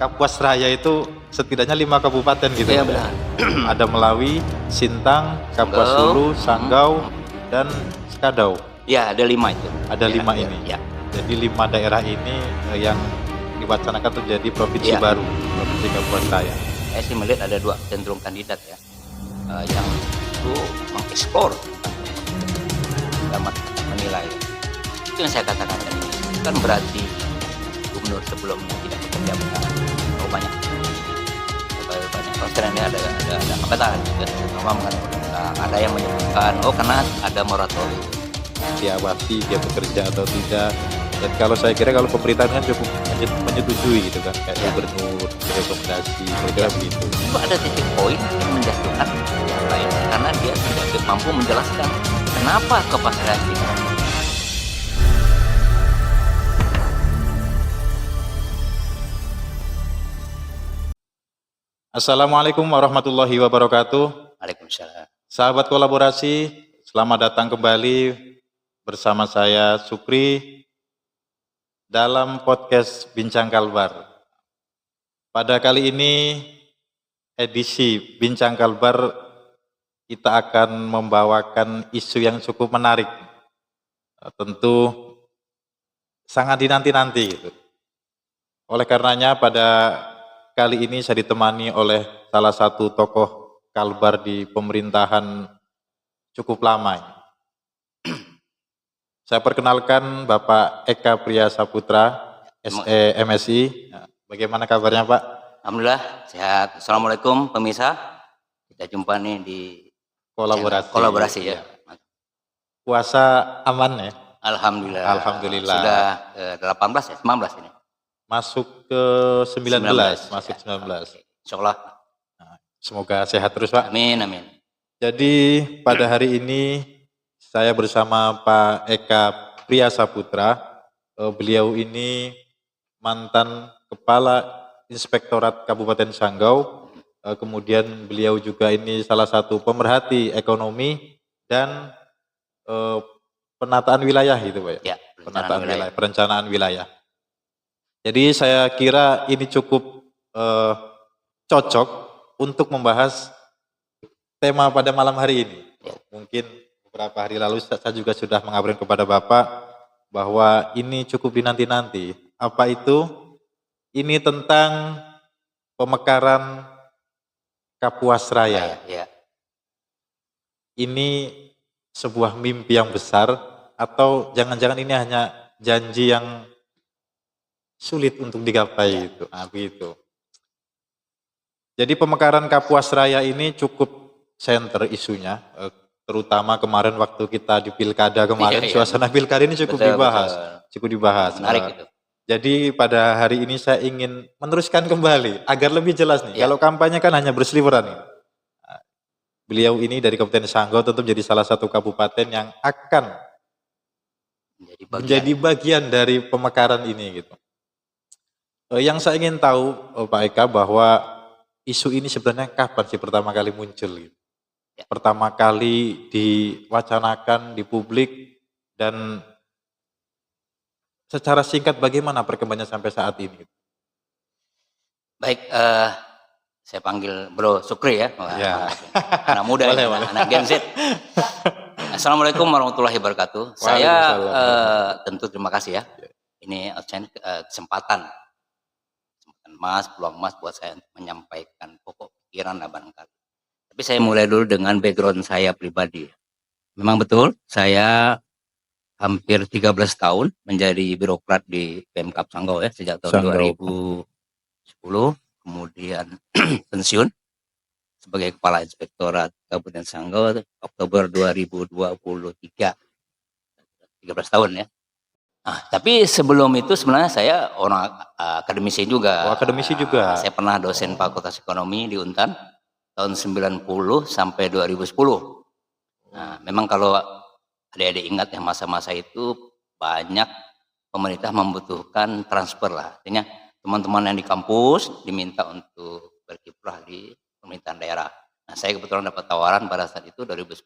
Kapuas Raya itu setidaknya 5 kabupaten gitu Iya Pak ya. benar. Ada Melawi, Sintang, Kapuas Sanggau, Hulu, Sanggau, dan Skadau. Ya ada 5 itu. Ada Ya, 5 ya, ini. ya. Jadi 5 daerah ini yang diwacanakan untuk jadi provinsi Ya. baru, Provinsi Kapuas Raya. Saya sih melihat ada 2 cenderung kandidat ya, yang itu mengeksplor, dapat menilai. Itu yang saya katakan tadi. Itu kan berarti gubernur sebelumnya tidak bekerja benar. Oh, banyak konsen ini ada pembatasan juga. Ada yang menyebutkan karena ada moratorium. Diawasi dia bekerja atau tidak. Dan kalau saya kira kalau pemerintah kan cukup menyetujui gitu kan, kayak gubernur rekomendasi, kira-kira begitu. Itu ada titik poin yang menjatuhkan yang lain karena dia tidak mampu menjelaskan kenapa kepastian itu. Assalamualaikum warahmatullahi wabarakatuh. Waalaikumsalam. Sahabat kolaborasi, selamat datang kembali bersama saya Supri dalam podcast Bincang Kalbar. Pada kali ini edisi Bincang Kalbar kita akan membawakan isu yang cukup menarik. Tentu sangat dinanti-nanti gitu. Oleh karenanya pada kali ini saya ditemani oleh salah satu tokoh Kalbar di pemerintahan cukup lama. Saya perkenalkan Bapak Eka Priya Saputra, SE MSI. Bagaimana kabarnya Pak? Alhamdulillah sehat. Assalamualaikum pemirsa. Kita jumpa nih di kolaborasi ya. Puasa aman ya? Alhamdulillah. Alhamdulillah. Sudah 18 ya, 19 ini. Masuk ke 19, masuk 19. Insyaallah. Semoga sehat terus Pak. Amin, amin. Jadi pada hari ini saya bersama Pak Eka Priya Saputra. Beliau ini mantan Kepala Inspektorat Kabupaten Sanggau. Kemudian beliau juga ini salah satu pemerhati ekonomi dan penataan wilayah gitu Pak ya. Perencanaan wilayah. Jadi saya kira ini cukup cocok untuk membahas tema pada malam hari ini. Mungkin beberapa hari lalu saya juga sudah mengabarkan kepada Bapak bahwa ini cukup dinanti-nanti. Apa itu? Ini tentang pemekaran Kapuas Raya. Ini sebuah mimpi yang besar atau jangan-jangan ini hanya janji yang sulit untuk digapai itu. Begitu. Jadi pemekaran Kapuas Raya ini cukup center isunya, terutama kemarin waktu kita di pilkada kemarin, suasana pilkada ini cukup dibahas. Menarik itu. Jadi pada hari ini saya ingin meneruskan kembali agar lebih jelas nih. Kalau kampanye kan hanya berseliweran nih. Beliau ini dari Kabupaten Sanggau tentu menjadi salah satu kabupaten yang akan menjadi bagian dari pemekaran ini gitu. Yang saya ingin tahu Pak Eka bahwa isu ini sebenarnya kapan sih pertama kali muncul gitu? Pertama kali diwacanakan di publik dan secara singkat bagaimana perkembangannya sampai saat ini? Baik, saya panggil Bro Sukri ya. Anak muda ya, anak Gen Z. Assalamualaikum warahmatullahi wabarakatuh. Saya tentu terima kasih ya. Ini kesempatan peluang emas buat saya menyampaikan pokok pikiran lah barangkali. Tapi saya mulai dulu dengan background saya pribadi. Memang betul, saya hampir 13 tahun menjadi birokrat di Pemkab Sanggau ya, sejak tahun 2010, kemudian pensiun sebagai Kepala Inspektorat Kabupaten Sanggau Oktober 2023. 13 tahun ya. Tapi sebelum itu sebenarnya saya orang akademisi juga. Akademisi juga. Saya pernah dosen Fakultas Ekonomi di Untan tahun 90 sampai 2010. Memang kalau adik-adik ingat ya masa-masa itu banyak pemerintah membutuhkan transfer lah. Artinya teman-teman yang di kampus diminta untuk berkiprah di pemerintahan daerah. Saya kebetulan dapat tawaran pada saat itu 2010,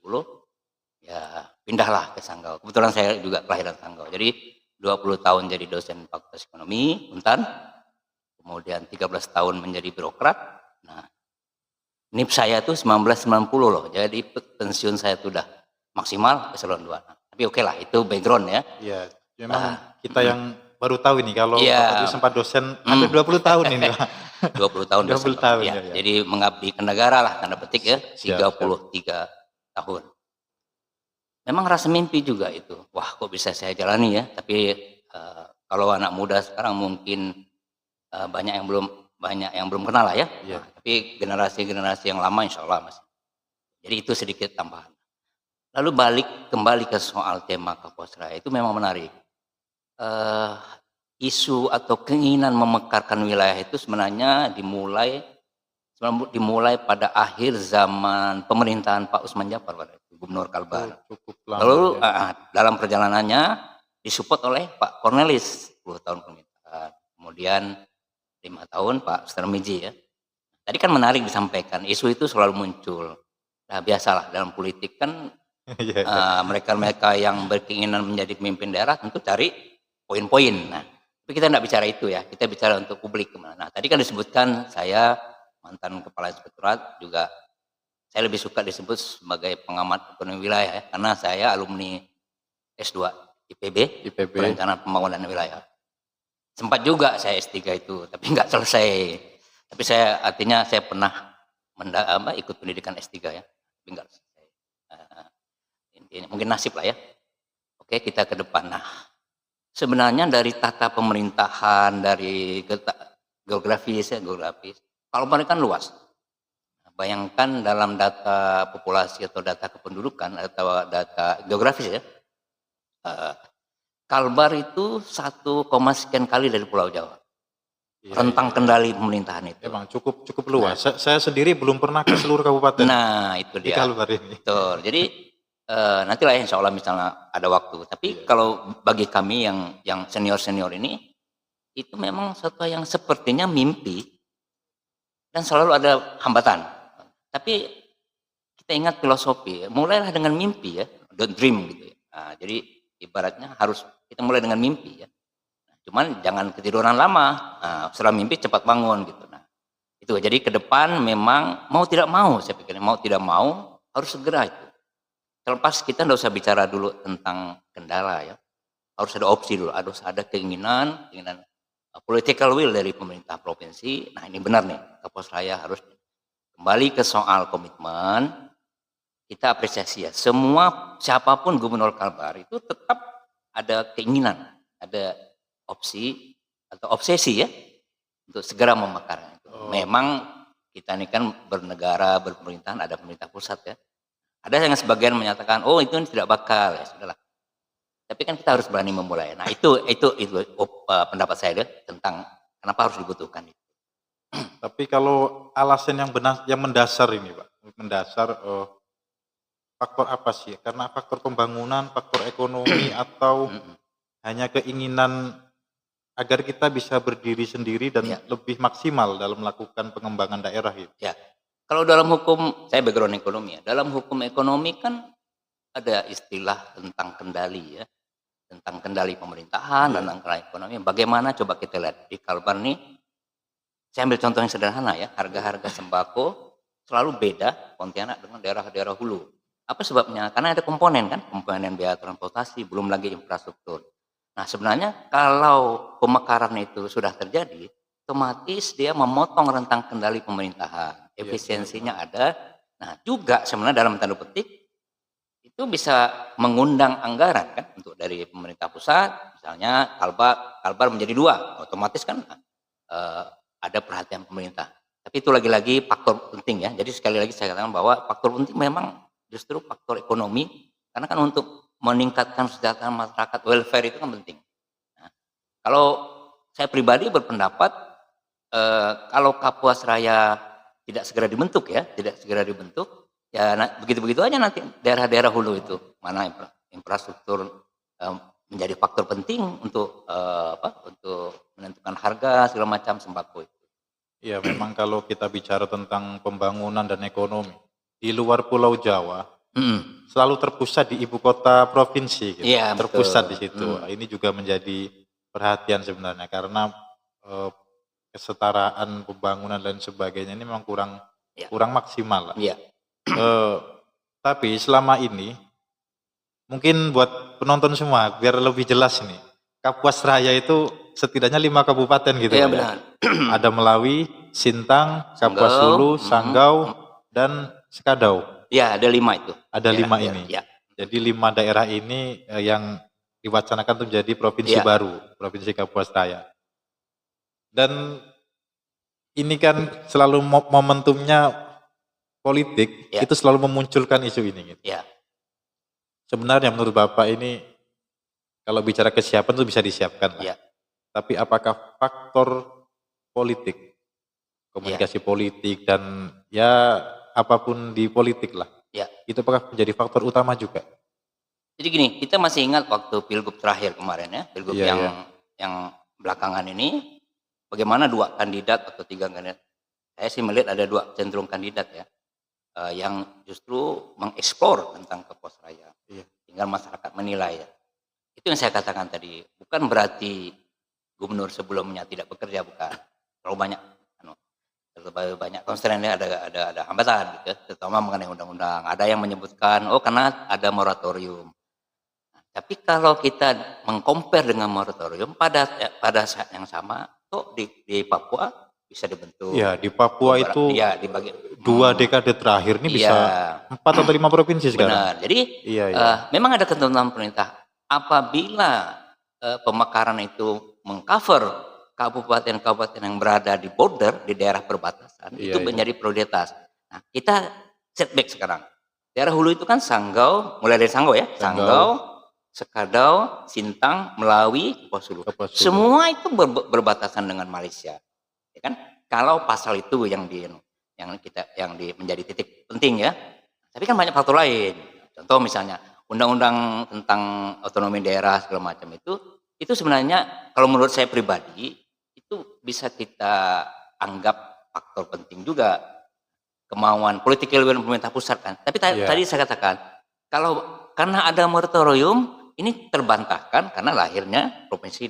ya pindahlah ke Sanggau. Kebetulan saya juga kelahiran Sanggau. Jadi 20 tahun jadi dosen Fakultas Ekonomi Untan, kemudian 13 tahun menjadi birokrat. Nah, NIP saya tuh 1990 loh, jadi pensiun saya tuh udah maksimal eselon 2. Nah, tapi oke lah, itu background ya. Iya, memang kita yang baru tahu ini kalau Iya. Bapak itu sempat dosen hampir 20 tahun ini Pak. 20 tahun 20 dosen, tahun ya. ya. Jadi mengabdi ke negara lah, tanda petik ya, Siap, 33 tahun. Memang rasa mimpi juga itu. Wah, kok bisa saya jalani ya? Tapi kalau anak muda sekarang mungkin banyak yang belum kenal lah ya. Iya. Nah, tapi generasi yang lama insya Allah masih. Jadi itu sedikit tambahan. Lalu kembali ke soal tema Kapuasraya itu memang menarik. Isu atau keinginan memekarkan wilayah itu sebenarnya dimulai pada akhir zaman pemerintahan Pak Usman Jafar pada itu, Gubernur Kalbar. Cukup lama. Lalu ya. dalam perjalanannya disupport oleh Pak Cornelis 10 tahun pemerintahan. Kemudian 5 tahun Pak Sutarmiji ya. Tadi kan menarik disampaikan, isu itu selalu muncul. Nah, biasalah dalam politik kan mereka-mereka yang berkeinginan menjadi pemimpin daerah tentu cari poin-poin. Nah, tapi kita tidak bicara itu ya, kita bicara untuk publik kemana. Nah, tadi kan disebutkan saya mantan kepala inspektorat, juga saya lebih suka disebut sebagai pengamat ekonomi wilayah ya, karena saya alumni S2 IPB, Perencanaan Pembangunan Wilayah. Sempat juga saya S3 itu, tapi nggak selesai. Tapi artinya saya pernah ikut pendidikan S3 ya, tapi nggak selesai. Intinya mungkin nasib lah ya. Oke, kita ke depan. Nah, sebenarnya dari tata pemerintahan, dari geografis, Kalbar kan luas. Bayangkan dalam data populasi atau data kependudukan atau data geografis ya, Kalbar itu 1, sekian kali dari Pulau Jawa. Rentang kendali pemerintahan itu. Emang cukup luas. Nah, saya sendiri belum pernah ke seluruh kabupaten. Nah, itu dia. Di Kalbar ini. Betul. Jadi nantilah insya Allah misalnya ada waktu. Tapi kalau bagi kami yang senior ini, itu memang sesuatu yang sepertinya mimpi dan selalu ada hambatan. Tapi kita ingat filosofi, mulailah dengan mimpi ya, don't dream gitu ya. Nah, jadi ibaratnya harus kita mulai dengan mimpi ya. Cuman jangan ketiduran lama. Nah, setelah mimpi cepat bangun gitu. Nah, itu jadi ke depan memang mau tidak mau, saya pikir mau tidak mau harus segera itu. Terlepas kita tidak usah bicara dulu tentang kendala ya, harus ada opsi dulu, harus ada keinginan political will dari pemerintah provinsi. Nah, ini benar nih, Kapuasraya harus kembali ke soal komitmen. Kita apresiasi ya, siapapun Gubernur Kalbar itu tetap ada keinginan, ada opsi atau obsesi ya untuk segera memekarnya. Memang kita ini kan bernegara, berpemerintahan, ada pemerintah pusat ya. Ada yang sebagian menyatakan, oh itu tidak bakal, ya sudahlah. Tapi kan kita harus berani memulai. Nah itu pendapat saya tentang kenapa harus dibutuhkan itu. Tapi kalau alasan yang mendasar ini Pak, faktor apa sih? Karena faktor pembangunan, faktor ekonomi, atau hanya keinginan agar kita bisa berdiri sendiri dan lebih maksimal dalam melakukan pengembangan daerah itu? Ya, kalau dalam hukum, saya background ekonomi ya. Dalam hukum ekonomi kan ada istilah tentang kendali ya, tentang kendali pemerintahan dan kendali ekonomi. Bagaimana coba kita lihat di Kalbar nih? Saya ambil contoh yang sederhana ya, harga-harga sembako selalu beda Pontianak dengan daerah-daerah hulu. Apa sebabnya? Karena ada komponen biaya transportasi, belum lagi infrastruktur. Nah sebenarnya kalau pemekaran itu sudah terjadi, otomatis dia memotong rentang kendali pemerintahan, efisiensinya ada. Nah juga sebenarnya dalam tanda petik itu bisa mengundang anggaran kan untuk dari pemerintah pusat, misalnya Kalbar menjadi 2, otomatis kan ada perhatian pemerintah. Tapi itu lagi-lagi faktor penting ya. Jadi sekali lagi saya katakan bahwa faktor penting memang justru faktor ekonomi, karena kan untuk meningkatkan kesejahteraan masyarakat, welfare itu kan penting. Nah, kalau saya pribadi berpendapat kalau Kapuasraya tidak segera dibentuk ya, begitu-begitu aja nanti daerah-daerah hulu itu mana infrastruktur menjadi faktor penting untuk menentukan harga segala macam sembako itu. Iya, memang kalau kita bicara tentang pembangunan dan ekonomi di luar Pulau Jawa, selalu terpusat di ibu kota provinsi, gitu. Ya, terpusat di situ. Ini juga menjadi perhatian sebenarnya karena kesetaraan pembangunan dan sebagainya ini memang kurang Ya. kurang maksimal lah. Iya. Tapi selama ini mungkin buat penonton semua biar lebih jelas nih, Kapuas Raya itu setidaknya 5 kabupaten gitu Iya Pak ya. benar. Ada Melawi, Sintang, Kapuas Sanggau, Hulu, Sanggau, dan Sekadau. Ya, ada 5 itu. Ada 5 Daerah, ini. Ya. Jadi 5 daerah ini yang diwacanakan untuk menjadi provinsi Ya. baru, Provinsi Kapuas Raya. Dan ini kan selalu momentumnya politik, Ya. itu selalu memunculkan isu ini. Gitu. Ya. Sebenarnya menurut Bapak ini, kalau bicara kesiapan itu bisa disiapkan. Lah. Ya. Tapi apakah faktor politik, komunikasi politik, dan ya apapun di politik lah, Ya. itu apakah menjadi faktor utama juga? Jadi gini, kita masih ingat waktu pilgub terakhir kemarin ya, pilgub yang belakangan ini, bagaimana 2 kandidat atau 3 kandidat, saya sih melihat ada 2 cenderung kandidat ya, yang justru mengeksplor tentang Kapuas Raya, tinggal masyarakat menilai ya. Itu yang saya katakan tadi, bukan berarti gubernur sebelumnya tidak bekerja, bukan. Terlalu banyak konstrennya, ada hambatan gitu, terutama mengenai undang-undang. Ada yang menyebutkan, karena ada moratorium. Tapi kalau kita mengcompare dengan moratorium pada saat yang sama, di Papua bisa dibentuk. Ya, di Papua itu dibagi 2 dekade terakhir ini bisa 4 atau 5 provinsi sekarang. Benar. Jadi memang ada ketentuan pemerintah. Apabila pemekaran itu mengcover kabupaten-kabupaten yang berada di border, di daerah perbatasan, itu menjadi prioritas. Nah, kita setback sekarang. Daerah hulu itu kan Sanggau, mulai dari Sanggau ya, Sanggau, Sekadau, Sintang, Melawi, Kapuas Hulu. Semua itu berbatasan dengan Malaysia, ya kan? Kalau pasal itu yang menjadi titik penting ya. Tapi kan banyak faktor lain. Contoh misalnya undang-undang tentang otonomi daerah segala macam itu sebenarnya kalau menurut saya pribadi itu bisa kita anggap faktor penting juga, kemauan political will pemerintah pusat kan. Tapi tadi saya katakan karena ada moratorium ini terbantahkan karena lahirnya provinsi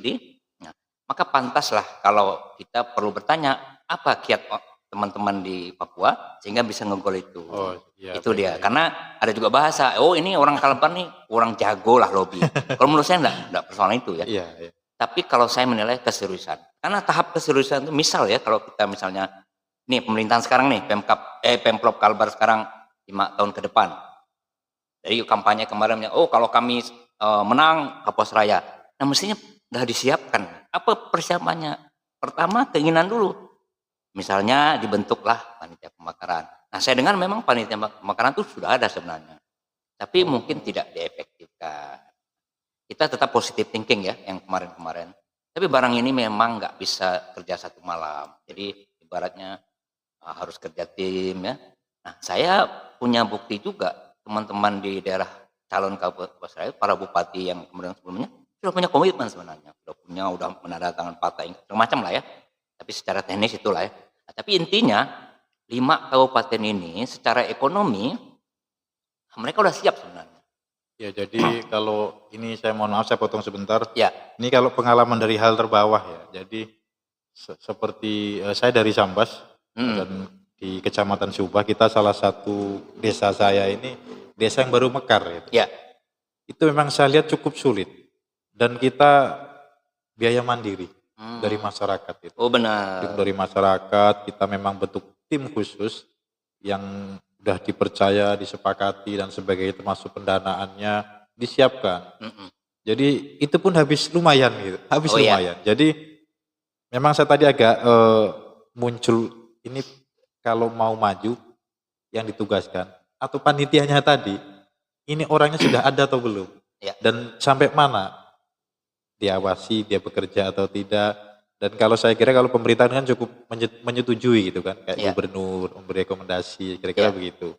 maka pantaslah kalau kita perlu bertanya apa kiat teman-teman di Papua sehingga bisa ngegol itu. Itu dia. Karena ada juga bahasa, ini orang Kalapan nih kurang jago lah lobby. Kalau menurut saya enggak persoalan itu ya. Tapi kalau saya menilai keseriusan. Karena tahap keseriusan itu misal ya, kalau kita misalnya nih pemerintahan sekarang nih, Pemprov Kalbar sekarang 5 tahun ke depan. Dari kampanye kemarin, kalau kami menang Kapuas Raya. Nah mestinya udah disiapkan. Apa persiapannya? Pertama keinginan dulu. Misalnya dibentuklah panitia pemekaran. Nah saya dengar memang panitia pemekaran itu sudah ada sebenarnya. Tapi mungkin tidak diefektifkan. Kita tetap positive thinking ya yang kemarin-kemarin. Tapi barang ini memang nggak bisa kerja satu malam. Jadi ibaratnya harus kerja tim ya. Nah saya punya bukti juga teman-teman di daerah calon Kabupaten Raya, para bupati yang kemudian sebelumnya sudah punya komitmen sebenarnya, udah menandatangani partai macam lah ya. Tapi secara teknis itulah ya. Nah, tapi intinya 5 kabupaten ini secara ekonomi mereka udah siap sebenarnya. Ya jadi kalau ini saya mohon maaf saya potong sebentar. Ya. Ini kalau pengalaman dari hal terbawah ya. Jadi seperti saya dari Sambas dan di Kecamatan Subah, kita salah satu desa saya ini desa yang baru mekar gitu. Ya. Itu memang saya lihat cukup sulit dan kita biaya mandiri dari masyarakat itu. Oh benar. Dari masyarakat kita memang bentuk tim khusus yang sudah dipercaya, disepakati dan sebagainya, termasuk pendanaannya disiapkan. Jadi itu pun habis lumayan gitu, lumayan. Jadi memang saya tadi agak muncul ini kalau mau maju yang ditugaskan atau panitianya tadi, ini orangnya sudah ada atau belum? Dan sampai mana diawasi, dia bekerja atau tidak? Dan kalau saya kira kalau pemerintah kan cukup menyetujui gitu kan, kayak gubernur memberi rekomendasi, kira-kira begitu.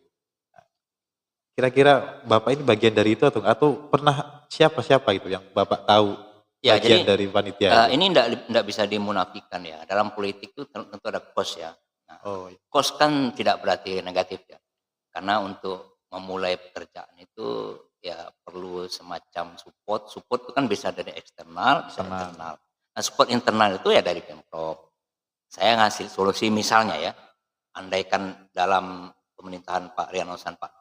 Kira-kira Bapak ini bagian dari itu atau pernah siapa itu yang Bapak tahu bagian dari panitia? Ini enggak bisa dimunafikan ya. Dalam politik itu tentu ada cost ya. Nah, cost kan tidak berarti negatif ya. Karena untuk memulai pekerjaan itu ya perlu semacam support. Support itu kan bisa dari eksternal, bisa internal. Nah, support internal itu ya dari Pemprov. saya ngasih solusi misalnya ya, andaikan dalam pemerintahan Pak Rianosan, Pak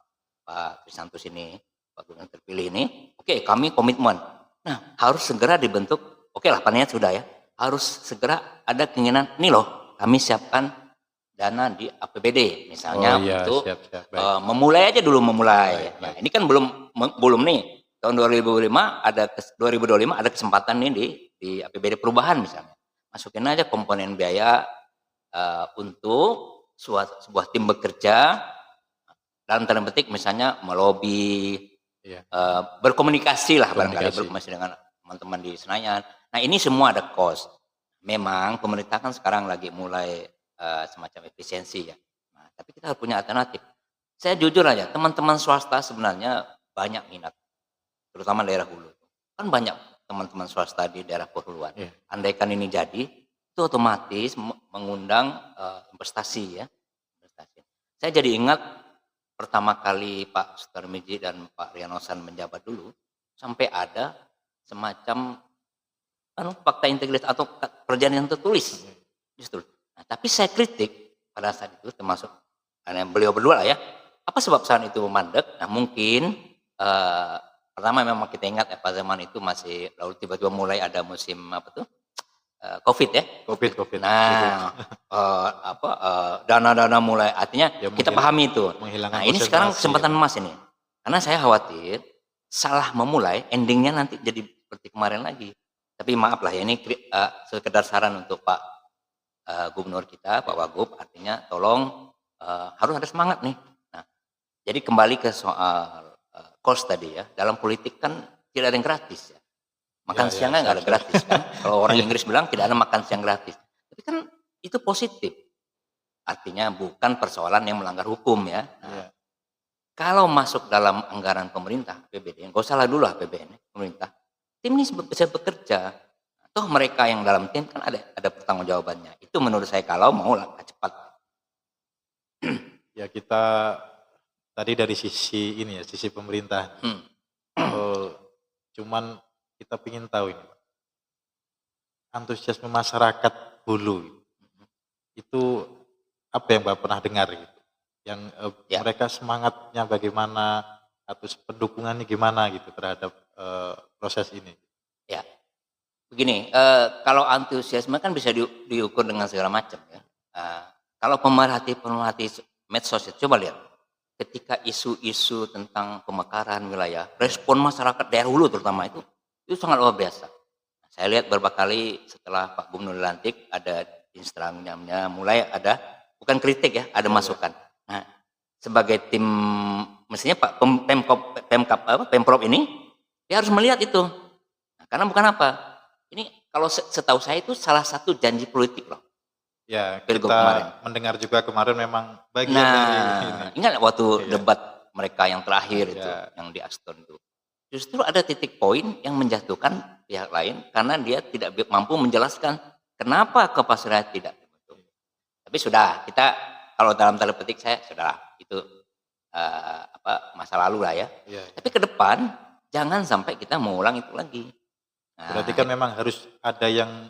Krisantus ini, Pak Gubernur terpilih ini, oke kami komitmen. Nah harus segera dibentuk, oke lah panennya sudah ya, harus segera ada keinginan, nih loh kami siapkan dana di APBD misalnya Oh iya, untuk siap, baik. memulai aja dulu memulai. Baik, Nah, baik. ini kan belum nih tahun 2025 ada kesempatan nih di APBD perubahan misalnya. Masukin aja komponen biaya untuk sebuah tim bekerja dalam tanda petik misalnya melobi, Iya. berkomunikasi lah barangkali Komunikasi. berkomunikasi dengan teman-teman di Senayan. Nah ini semua ada cost. Memang pemerintah kan sekarang lagi mulai semacam efisiensi ya. Nah, tapi kita harus punya alternatif. Saya jujur aja, teman-teman swasta sebenarnya banyak minat, terutama daerah hulu. Kan banyak teman-teman swasta di daerah perhuluan. Iya. Andaikan ini jadi, itu otomatis mengundang investasi ya. Investasi. Saya jadi ingat pertama kali Pak Sutarmiji dan Pak Rianosan menjabat dulu, sampai ada semacam fakta integritas atau perjanjian tertulis justru. Nah, tapi saya kritik pada saat itu termasuk beliau berdua lah ya. Apa sebab saat itu mandek? Nah mungkin pertama memang kita ingat ya pada zaman itu masih lalu tiba-tiba mulai ada musim apa tuh COVID ya. COVID. Nah dana-dana mulai artinya Ya, kita pahami itu. menghilangkan Nah ini sekarang konsentrasi, kesempatan ya. emas ini. Karena saya khawatir salah memulai endingnya nanti jadi seperti kemarin lagi. Tapi maaf lah ya ini sekedar saran untuk Pak Gubernur kita, Pak Wagub, artinya tolong harus ada semangat nih. Nah, jadi kembali ke soal cost tadi ya, dalam politik kan tidak ada yang gratis ya. Makan siangnya nggak ada gratis kan. Kalau orang Inggris bilang tidak ada makan siang gratis. Tapi kan itu positif. Artinya bukan persoalan yang melanggar hukum ya. Nah, kalau masuk dalam anggaran pemerintah, APBD, nggak usah lah dulu APBN, pemerintah. Tim ini bisa bekerja. Toh mereka yang dalam tim kan ada pertanggungjawabannya. Itu menurut saya kalau mau langkah cepat. Ya kita tadi dari sisi ini ya, sisi pemerintah. Cuman kita ingin tahu ini, Pak. Antusiasme masyarakat hulu itu apa yang Pak pernah dengar gitu? Yang mereka semangatnya bagaimana atau pendukungannya gimana gitu terhadap proses ini? Ya, begini, kalau antusiasme kan bisa diukur dengan segala macam ya. Kalau pemerhati medsos, coba lihat, ketika isu-isu tentang pemekaran wilayah, respon masyarakat daerah hulu terutama itu sangat luar biasa. Saya lihat beberapa kali setelah Pak Gubernur dilantik ada Instagramnya mulai ada bukan kritik ya, ada masukan. Nah, sebagai tim mestinya Pak Pemprov ini dia harus melihat itu. Nah, karena bukan apa? Ini kalau setahu saya itu salah satu janji politik loh. Ya, Pilgub kita kemarin. mendengar juga kemarin memang bagian dari ini. Ingat waktu debat mereka yang terakhir itu, yang di Aston itu. Justru ada titik poin yang menjatuhkan pihak lain karena dia tidak mampu menjelaskan kenapa ke Pasiraya tidak dibentuk. Tapi sudah, kita kalau dalam tanda petik saya sudah itu masa lalu lah ya. Tapi ke depan jangan sampai kita mengulang itu lagi. Nah, berarti kan memang harus ada yang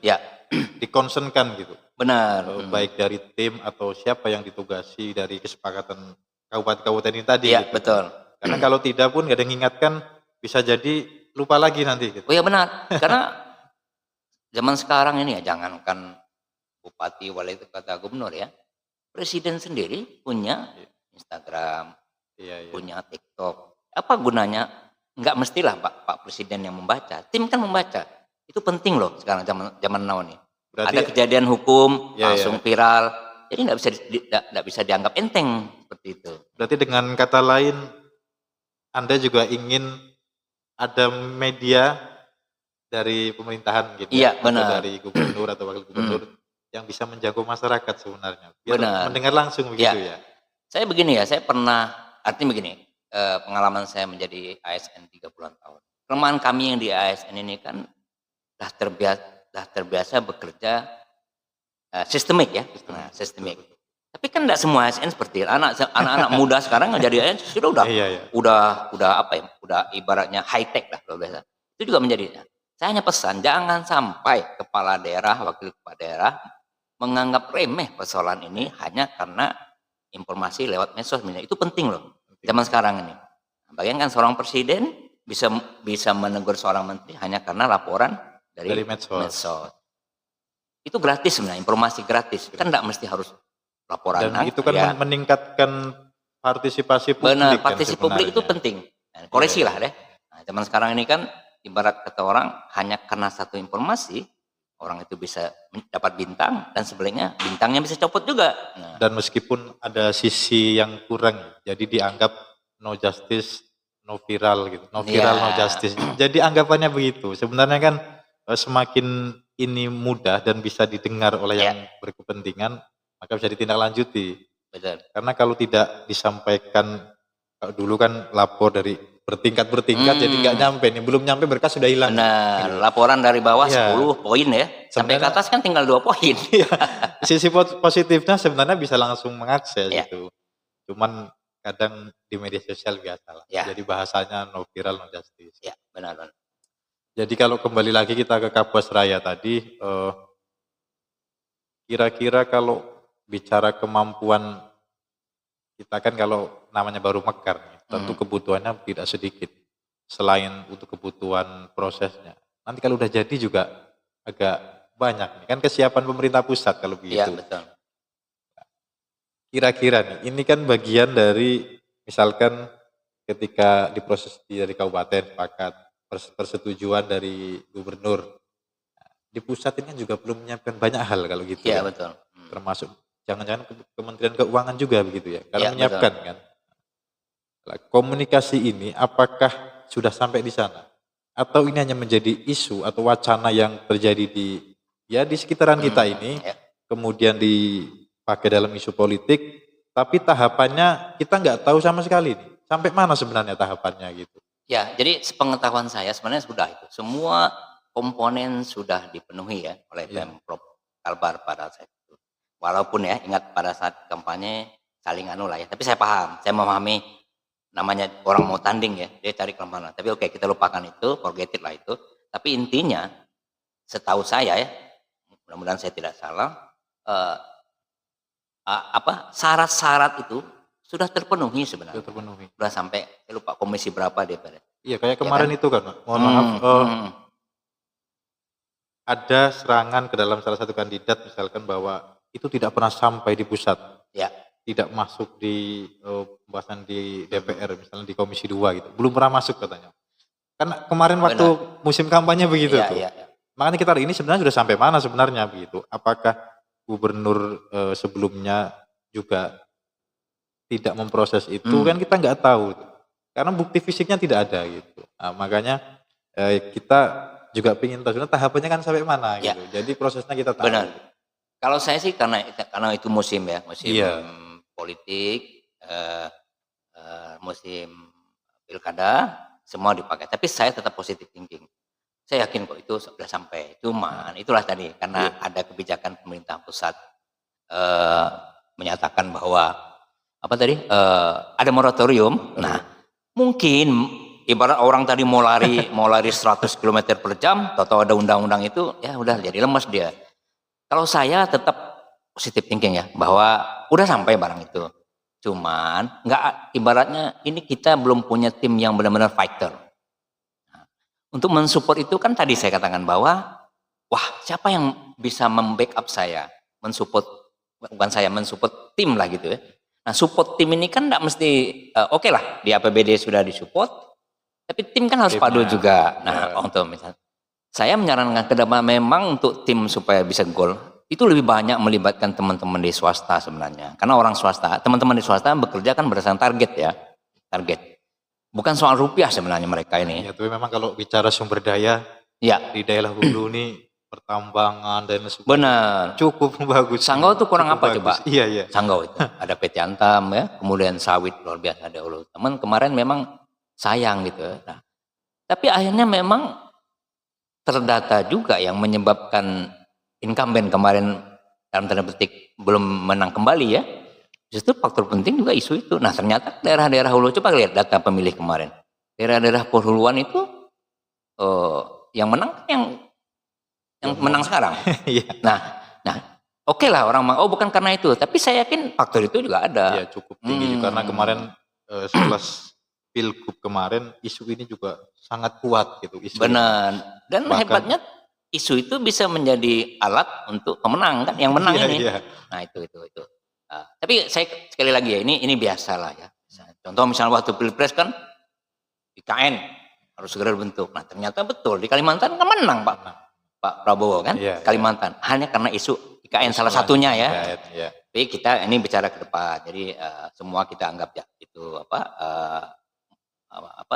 dikonsenkan gitu. Benar. Baik dari tim atau siapa yang ditugasi dari kesepakatan kabupaten ini tadi. Iya, gitu. betul. Karena kalau tidak pun gak ada yang mengingatkan, bisa jadi lupa lagi nanti. Gitu. Oh iya benar, karena zaman sekarang ini ya, jangankan bupati, wali kota, gubernur ya, presiden sendiri punya Instagram, punya TikTok. Apa gunanya? Nggak mestilah Pak Presiden yang membaca, tim kan membaca. Itu penting loh sekarang zaman now nih. Berarti ada kejadian hukum langsung viral, jadi nggak bisa dianggap enteng seperti itu. Berarti dengan kata lain, Anda juga ingin ada media dari pemerintahan gitu, iya, benar. dari gubernur atau wakil gubernur yang bisa menjangkau masyarakat sebenarnya, biar mendengar langsung begitu ya. Saya begini ya, saya pernah artinya begini, pengalaman saya menjadi ASN 30-an tahun. Kelemahan kami yang di ASN ini kan dah terbiasa bekerja sistemik ya, sistemik. Tapi kan tidak semua ASN seperti anak-anak muda sekarang jadi ASN sudah udah apa ya, udah ibaratnya high tech lah kalau biasa. Itu juga menjadi. Saya hanya pesan jangan sampai kepala daerah, wakil kepala daerah menganggap remeh persoalan ini hanya karena informasi lewat medsos misalnya. Itu penting loh zaman sekarang ini. Bayangkan seorang presiden bisa menegur seorang menteri hanya karena laporan dari medsos. Itu gratis sebenarnya, informasi gratis. Kan enggak mesti harus laporan. Dan itu kan meningkatkan partisipasi publik. Benar, partisipasi publik itu penting. Nah, koreksi lah deh. Nah, zaman sekarang ini kan ibarat kata orang hanya karena satu informasi orang itu bisa dapat bintang dan sebaliknya bintangnya bisa copot juga. Nah. Dan meskipun ada sisi yang kurang, jadi dianggap no justice, no viral gitu, no viral, no justice. Jadi anggapannya begitu. Sebenarnya kan semakin ini mudah dan bisa didengar oleh yang berkepentingan, maka bisa ditindaklanjuti. Betul. Karena kalau tidak disampaikan, dulu kan lapor dari bertingkat jadi nggak nyampe nih, belum nyampe berkas sudah hilang. Benar, laporan dari bawah 10 poin ya, sampai ke atas kan tinggal 2 poin. Sisi positifnya sebenarnya bisa langsung mengakses gitu. Cuman kadang di media sosial biasa lah. Jadi bahasanya no viral, no justice. Ya, benar. Jadi kalau kembali lagi kita ke Kapuas Raya tadi, kira-kira kalau bicara kemampuan kita kan kalau namanya baru mekar, tentu kebutuhannya tidak sedikit. Selain untuk kebutuhan prosesnya. Nanti kalau udah jadi juga agak banyak nih. Kan kesiapan pemerintah pusat kalau begitu. Iya, betul. Kira-kira nih, ini kan bagian dari misalkan ketika diproses dari kabupaten sepakat persetujuan dari gubernur. Di pusat ini kan juga belum menyiapkan banyak hal kalau gitu. Iya, kan? Betul. Termasuk jangan-jangan Kementerian Keuangan juga begitu ya. Kalau menyiapkan betul. Kan. Komunikasi ini apakah sudah sampai di sana? Atau ini hanya menjadi isu atau wacana yang terjadi di sekitaran kita ini, kemudian dipakai dalam isu politik, tapi tahapannya kita nggak tahu sama sekali nih. Sampai mana sebenarnya tahapannya gitu? Ya, jadi sepengetahuan saya sebenarnya sudah itu. Semua komponen sudah dipenuhi ya oleh Pemprov Kalbar pada saat itu. Walaupun ya ingat pada saat kampanye saling anu lah ya, tapi saya paham, saya memahami namanya orang mau tanding ya, dia cari kelemahan. Tapi oke, kita lupakan itu, forget it lah itu. Tapi intinya, setahu saya ya, mudah-mudahan saya tidak salah, syarat-syarat itu sudah terpenuhi sebenarnya. Sudah terpenuhi. Sudah sampai, saya lupa komisi berapa DPR. Iya, kayak kemarin itu kan, mohon maaf, ada serangan ke dalam salah satu kandidat, misalkan bahwa itu tidak pernah sampai di pusat. Ya. Tidak masuk di pembahasan di DPR, misalnya di Komisi 2 gitu. Belum pernah masuk katanya. Kan kemarin waktu musim kampanye begitu tuh. Iya. Makanya kita hari ini sebenarnya sudah sampai mana sebenarnya begitu. Apakah gubernur sebelumnya juga tidak memproses itu, kan kita nggak tahu. Karena bukti fisiknya tidak ada gitu. Nah, makanya kita juga ingin tahu sebenarnya tahapannya kan sampai mana gitu. Jadi prosesnya kita tahu. Benar. Kalau saya sih karena itu musim ya, musim politik, musim pilkada, semua dipakai. Tapi saya tetap positive thinking. Saya yakin kok itu sudah sampai. Cuman itulah tadi karena ada kebijakan pemerintah pusat menyatakan bahwa ada moratorium. Nah, mungkin ibarat orang tadi mau lari 100 km per jam, atau ada undang-undang itu, ya udah jadi lemes dia. Kalau saya tetap positive thinking ya, bahwa udah sampai barang itu. Cuman nggak, ibaratnya ini kita belum punya tim yang benar-benar fighter. Nah, untuk mensupport itu kan tadi saya katakan bahwa, wah siapa yang bisa membackup saya, mensupport tim lah gitu ya. Nah support tim ini kan nggak mesti, oke lah di APBD sudah disupport, tapi tim kan harus padu juga. Nah untuk misalnya, saya menyarankan ke depan memang untuk tim supaya bisa gol itu lebih banyak melibatkan teman-teman di swasta sebenarnya. Karena orang swasta, teman-teman di swasta bekerja kan berdasarkan target ya, target. Bukan soal rupiah sebenarnya mereka ini. Ya, tapi memang kalau bicara sumber daya, di daerah hulu ini pertambangan dan sebagainya. Benar. Cukup bagus. Sanggau itu kurang apa coba? Iya. Sanggau itu ada PT Antam ya, kemudian sawit luar biasa dahulu. Teman kemarin memang sayang gitu. Nah, tapi akhirnya memang terdata juga yang menyebabkan incumbent kemarin dalam tanda petik belum menang kembali ya. Justru faktor penting juga isu itu. Nah ternyata daerah-daerah hulu, coba lihat data pemilih kemarin. Daerah-daerah perhuluan itu yang menang yang menang sekarang. Nah Oke lah orang oh bukan karena itu, tapi saya yakin faktor itu juga ada. Ya cukup tinggi juga karena kemarin setelah Pilgub kemarin isu ini juga sangat kuat gitu isu ini. Benar. Dan Bahkan- hebatnya isu itu bisa menjadi alat untuk pemenang kan, yang menang Iya, ini. iya. Nah itu. Nah, tapi saya sekali lagi ya, ini biasa lah ya. Contoh misalnya waktu Pilpres kan IKN harus segera dibentuk. Nah ternyata betul di Kalimantan kan menang Pak Prabowo kan, Iya, Kalimantan. Hanya karena isu IKN salah Isu satunya ya. IKN, ya. Tapi kita ini bicara ke depan. Jadi semua kita anggap ya itu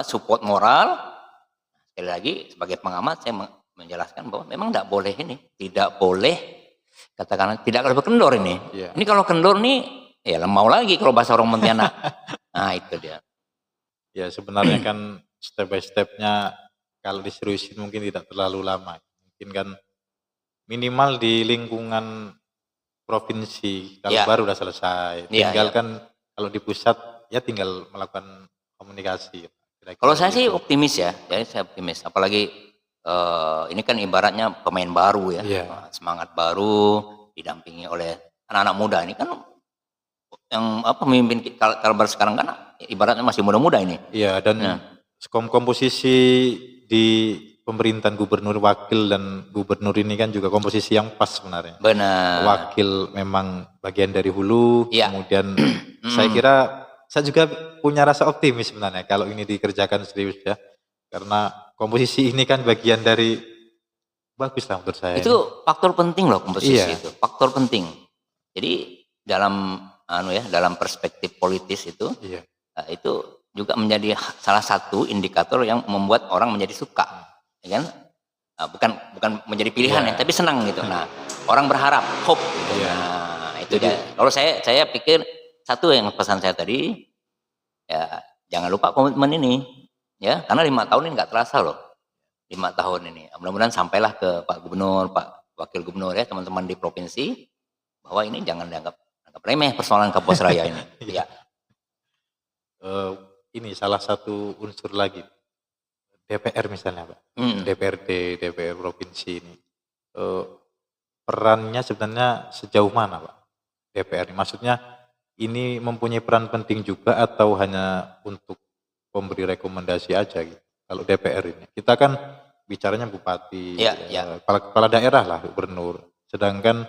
support moral. Sekali lagi sebagai pengamat saya menjelaskan bahwa memang tidak boleh katakanlah tidak kalau berkendor ini. Iya. Ini kalau kendor nih ya lemau lagi kalau bahasa orang Pontianak. Nah itu dia. Ya sebenarnya kan step by stepnya kalau diseriusin mungkin tidak terlalu lama. Mungkin kan minimal di lingkungan provinsi kalau Ya. baru udah selesai. Ya, Tinggal ya. kan kalau di pusat ya tinggal melakukan komunikasi. Kira-kira Kalau saya sih gitu. optimis ya, jadi saya optimis. Apalagi ini kan ibaratnya pemain baru ya, Iya. semangat baru, didampingi oleh anak-anak muda. Ini kan yang pemimpin Kalbar sekarang kan ibaratnya masih muda-muda ini. Iya dan Ya. komposisi di pemerintahan gubernur, wakil dan gubernur ini kan juga komposisi yang pas sebenarnya. Benar. Wakil memang bagian dari hulu, Iya. kemudian saya kira saya juga punya rasa optimis sebenarnya kalau ini dikerjakan serius ya, karena komposisi ini kan bagian dari bagus lah menurut saya. Itu faktor penting loh komposisi Iya. itu, faktor penting. Jadi dalam dalam perspektif politis itu, Iya. itu juga menjadi salah satu indikator yang membuat orang menjadi suka, ya kan? Bukan menjadi pilihan Iya. ya, tapi senang gitu. Nah, orang berharap, hope. Gitu. Iya. Nah, itu dia. Kalau saya pikir satu yang pesan saya tadi, ya jangan lupa komitmen ini, ya, karena 5 tahun ini nggak terasa loh, 5 tahun ini. Mudah-mudahan sampailah ke Pak Gubernur, Pak Wakil Gubernur ya, teman-teman di provinsi, bahwa ini jangan dianggap remeh persoalan Kapuas Raya ini. Ya. Ini salah satu unsur lagi DPR misalnya Pak, DPRD, DPR provinsi ini perannya sebenarnya sejauh mana Pak DPR ini? Maksudnya ini mempunyai peran penting juga atau hanya untuk memberi rekomendasi aja gitu? Kalau DPR ini kita kan bicaranya bupati, Ya. kepala daerah lah, gubernur, sedangkan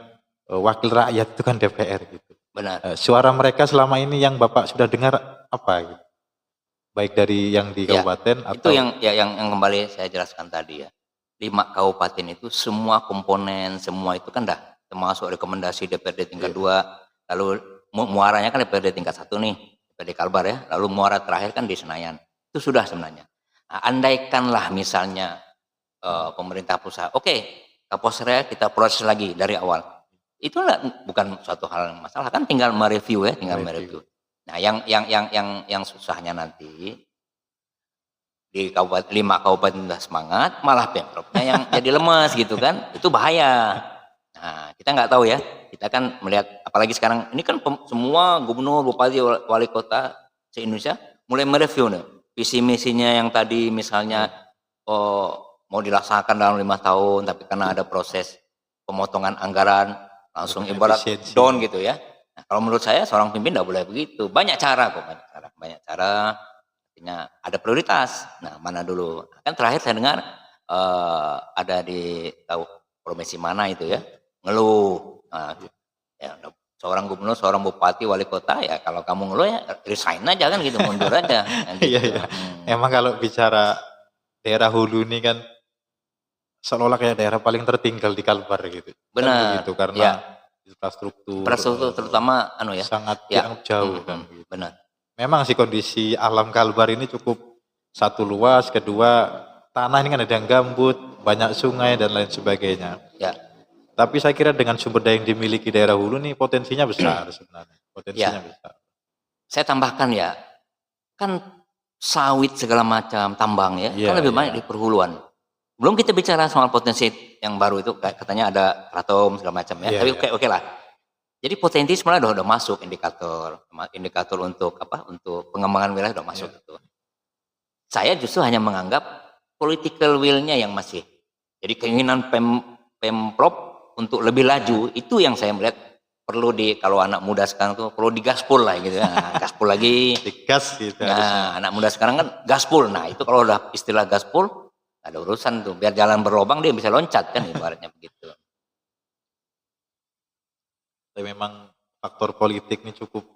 wakil rakyat itu kan DPR gitu. Benar. Suara mereka selama ini yang Bapak sudah dengar apa gitu? Baik dari yang di kabupaten atau itu yang kembali saya jelaskan tadi ya. 5 kabupaten itu semua komponen semua itu kan dah termasuk rekomendasi DPRD tingkat 2, lalu muaranya kan DPRD tingkat 1 nih, DPRD Kalbar ya, lalu muara terakhir kan di Senayan. Itu sudah sebenarnya. Nah, andaikanlah misalnya pemerintah pusat, oke, Kapuas Raya kita proses lagi dari awal. Itu bukan suatu hal yang masalah, kan tinggal mereview ya, mereview. Nah, yang susahnya nanti di 5 kabupaten udah semangat, malah Pemprovnya yang jadi lemas gitu kan, itu bahaya. Nah, kita nggak tahu ya, kita kan melihat, apalagi sekarang ini kan semua gubernur, bupati, wali kota se-Indonesia mulai mereview nih, visi misinya yang tadi misalnya mau dilaksanakan dalam 5 tahun, tapi karena ada proses pemotongan anggaran langsung ibarat down gitu ya. Nah, kalau menurut saya seorang pemimpin tidak boleh begitu. Banyak cara kok, banyak cara. Artinya ada prioritas. Nah, mana dulu? Kan terakhir saya dengar ada di provinsi mana itu ya, ngeluh. Nah, ya, seorang gubernur, seorang bupati, wali kota ya kalau kamu ngeluh ya resign aja kan gitu, mundur aja. Gitu. Iya. Emang kalau bicara daerah hulu ini kan seolah-olah kayak daerah paling tertinggal di Kalbar gitu. Benar. Kan begitu karena infrastruktur terutama sangat dianggap jauh kan begitu. Benar. Memang sih kondisi alam Kalbar ini cukup, satu luas, kedua tanah ini kan ada yang gambut, banyak sungai dan lain sebagainya. Ya. Tapi saya kira dengan sumber daya yang dimiliki daerah hulu nih potensinya besar sebenarnya. Potensinya besar. Saya tambahkan ya, kan sawit segala macam tambang ya, kan lebih banyak di perhuluan. Belum kita bicara soal potensi yang baru itu, katanya ada kratom segala macam ya. Tapi oke lah. Jadi potensi sebenarnya udah masuk indikator untuk untuk pengembangan wilayah udah masuk itu. Saya justru hanya menganggap political will-nya yang masih. Jadi keinginan Pemprov untuk lebih laju, itu yang saya melihat perlu kalau anak muda sekarang tuh perlu digaspol lah gitu. Nah, gaspol lagi. Digas gitu harusnya. Nah, anak muda sekarang kan gaspol. Nah, itu kalau udah istilah gaspol, ada urusan tuh. Biar jalan berlobang dia bisa loncat kan ibaratnya begitu. Tapi memang faktor politik ini cukup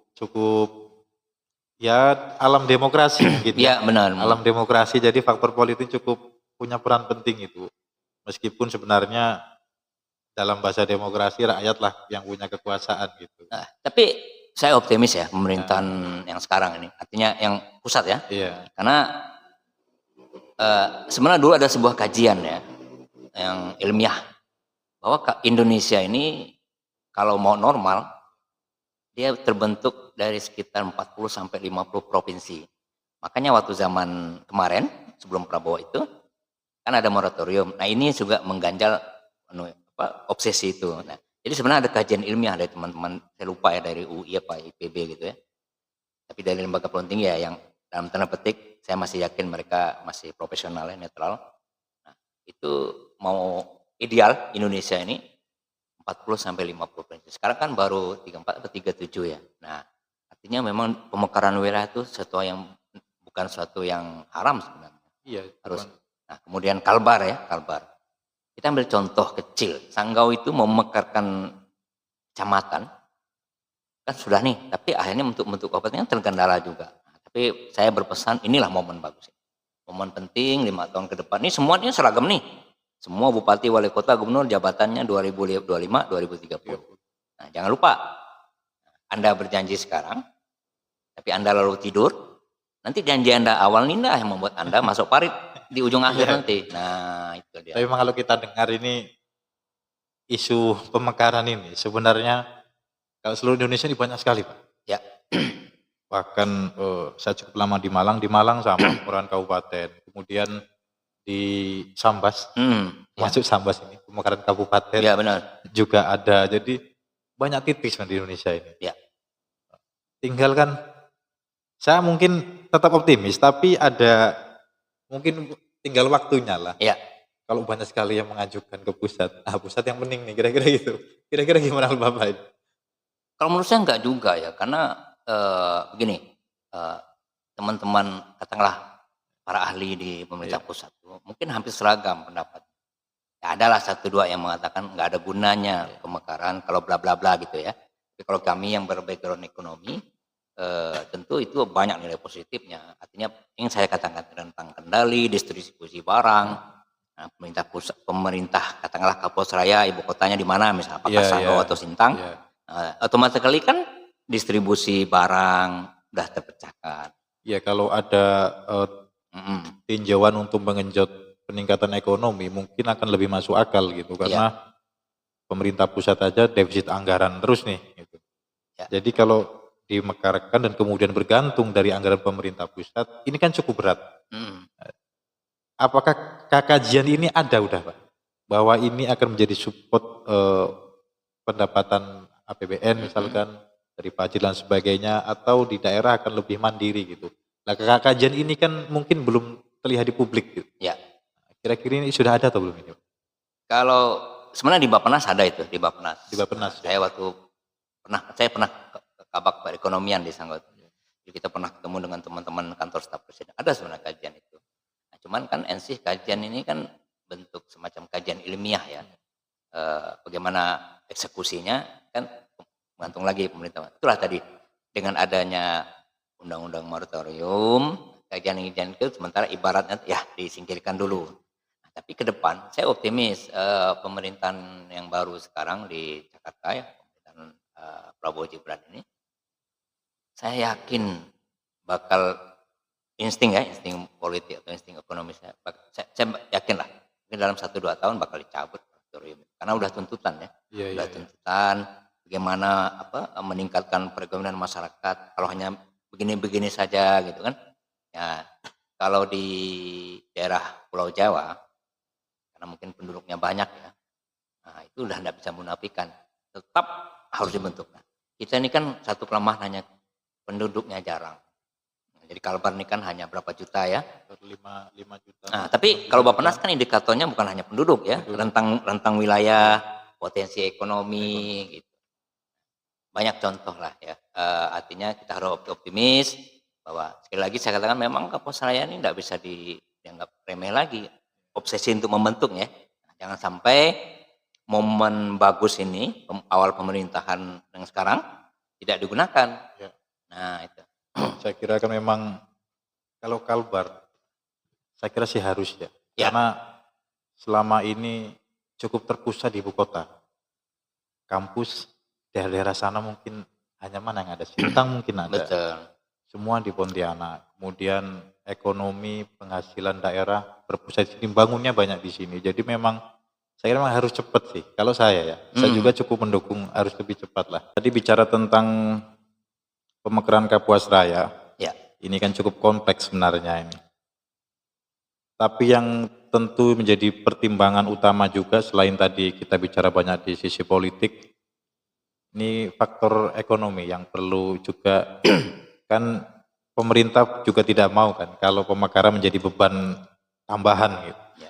ya alam demokrasi mungkin Iya, benar. Alam demokrasi, jadi faktor politik cukup punya peran penting itu. Meskipun sebenarnya dalam bahasa demokrasi rakyatlah yang punya kekuasaan gitu. Nah, tapi saya optimis ya pemerintahan yang sekarang ini, artinya yang pusat ya. Iya. Karena sebenarnya dulu ada sebuah kajian ya yang ilmiah bahwa Indonesia ini kalau mau normal dia terbentuk dari sekitar 40 sampai 50 provinsi. Makanya waktu zaman kemarin sebelum Prabowo itu kan ada moratorium. Nah, ini juga mengganjal obsesi itu. Nah, jadi sebenarnya ada kajian ilmiah dari teman-teman, saya lupa ya dari UI apa IPB gitu ya. Tapi dari lembaga perguruan tinggi ya yang dalam tanda petik saya masih yakin mereka masih profesional ya, netral. Nah, itu mau ideal Indonesia ini 40 sampai 50 provinsi. Sekarang kan baru 34 atau 37 ya. Nah, artinya memang pemekaran wilayah itu bukan suatu yang haram sebenarnya. Iya, Harus. Nah, kemudian Kalbar ya, Kalbar. Kita ambil contoh kecil. Sanggau itu memekarkan kecamatan kan sudah nih, tapi akhirnya untuk kabupatennya terkendala juga. Nah, tapi saya berpesan inilah momen bagus. Momen penting 5 tahun ke depan. Ini semuanya seragam nih. Semua bupati, wali kota, gubernur jabatannya 2025, 2030. Nah, jangan lupa Anda berjanji sekarang, tapi Anda lalu tidur. Nanti janji Anda awal ini yang membuat Anda masuk parit di ujung akhir nanti. Nah, itu dia. Tapi memang kalau kita dengar ini isu pemekaran ini sebenarnya kalau seluruh Indonesia ini banyak sekali, Pak. Ya. Bahkan saya cukup lama di Malang sama pemekaran kabupaten. Kemudian di Sambas, masuk Sambas ini pemekaran kabupaten. Ya, benar. Juga ada. Jadi banyak titik di Indonesia ini. Ya. Tinggal kan saya mungkin tetap optimis, tapi ada mungkin tinggal waktunya lah. Ya. Kalau banyak sekali yang mengajukan ke pusat, pusat yang penting nih, kira-kira gitu. Kira-kira gimana Bapak itu? Kalau menurut saya enggak juga ya, karena begini, teman-teman katakanlah para ahli di pemerintah pusat mungkin hampir seragam pendapat. Ya, adalah 1-2 yang mengatakan nggak ada gunanya pemekaran kalau bla bla bla gitu ya. Tapi kalau kami yang berbackground ekonomi, tentu itu banyak nilai positifnya. Artinya yang saya katakan tentang kendali, distribusi barang. Nah, pemerintah katakanlah Kapolsraya, ibu kotanya di mana, misalnya apakah Sanggau atau Sintang, otomatis kan distribusi barang udah terpecahkan. Ya, kalau ada tinjauan untuk mengenjot peningkatan ekonomi mungkin akan lebih masuk akal gitu, karena pemerintah pusat aja defisit anggaran terus nih gitu. Jadi kalau dimekarkan dan kemudian bergantung dari anggaran pemerintah pusat, ini kan cukup berat. Apakah kajian ini ada udah Pak, bahwa ini akan menjadi support pendapatan APBN misalkan dari pajak dan sebagainya, atau di daerah akan lebih mandiri gitu. Nah, kajian ini kan mungkin belum terlihat di publik gitu. Ya. Kira-kira ini sudah ada atau belum ini? Kalau sebenarnya di Bappenas ada itu, di Bappenas. Di Bappenas. Saya pernah ke Kabak Perekonomian di Sanggau. Jadi kita pernah ketemu dengan teman-teman kantor staf presiden. Ada sebenarnya kajian itu. Nah, cuman kan kajian ini kan bentuk semacam kajian ilmiah ya. Bagaimana eksekusinya kan gantung lagi pemerintah. Itulah tadi dengan adanya undang-undang moratorium, kajian itu sementara ibaratnya ya disingkirkan dulu. Nah, tapi ke depan saya optimis pemerintahan yang baru sekarang di Jakarta ya, pemerintahan Prabowo Gibran ini, saya yakin bakal insting politik atau insting ekonomi saya yakin lah mungkin dalam 1-2 tahun bakal dicabut moratorium karena udah tuntutan ya. Udah tuntutan bagaimana meningkatkan perekonomian masyarakat. Kalau hanya begini-begini saja gitu kan ya, kalau di daerah Pulau Jawa karena mungkin penduduknya banyak ya, nah itu udah tidak bisa menafikan, tetap harus dibentuk. Kita ini kan satu kelemahan hanya penduduknya jarang. Jadi Kalbar ini kan hanya berapa juta ya? 5 juta. Nah, tapi kalau Bappenas kan indikatornya bukan hanya penduduk ya, rentang wilayah, potensi ekonomi gitu. Banyak contoh lah ya. Artinya kita harus optimis bahwa sekali lagi saya katakan memang Kapuas Raya ini tidak bisa dianggap remeh lagi. Obsesi untuk membentuk ya. Jangan sampai momen bagus ini awal pemerintahan yang sekarang tidak digunakan. Ya. Nah itu. Saya kira kan memang kalau Kalbar, saya kira sih harus ya. Ya. Karena selama ini cukup terpusat di ibu kota. Kampus daerah-daerah sana mungkin hanya mana yang ada Sintang mungkin ada. Betul. Semua di Pontianak. Kemudian ekonomi penghasilan daerah berpusat di sini, bangunnya banyak di sini. Jadi memang saya kira memang harus cepat sih. Kalau saya ya, saya juga cukup mendukung harus lebih cepat lah. Tadi bicara tentang pemekaran Kapuas Raya, Ya. ini kan cukup kompleks sebenarnya ini. Tapi yang tentu menjadi pertimbangan utama juga selain tadi kita bicara banyak di sisi politik, ini faktor ekonomi yang perlu juga kan pemerintah juga tidak mau kan kalau pemekaran menjadi beban tambahan gitu. Ya.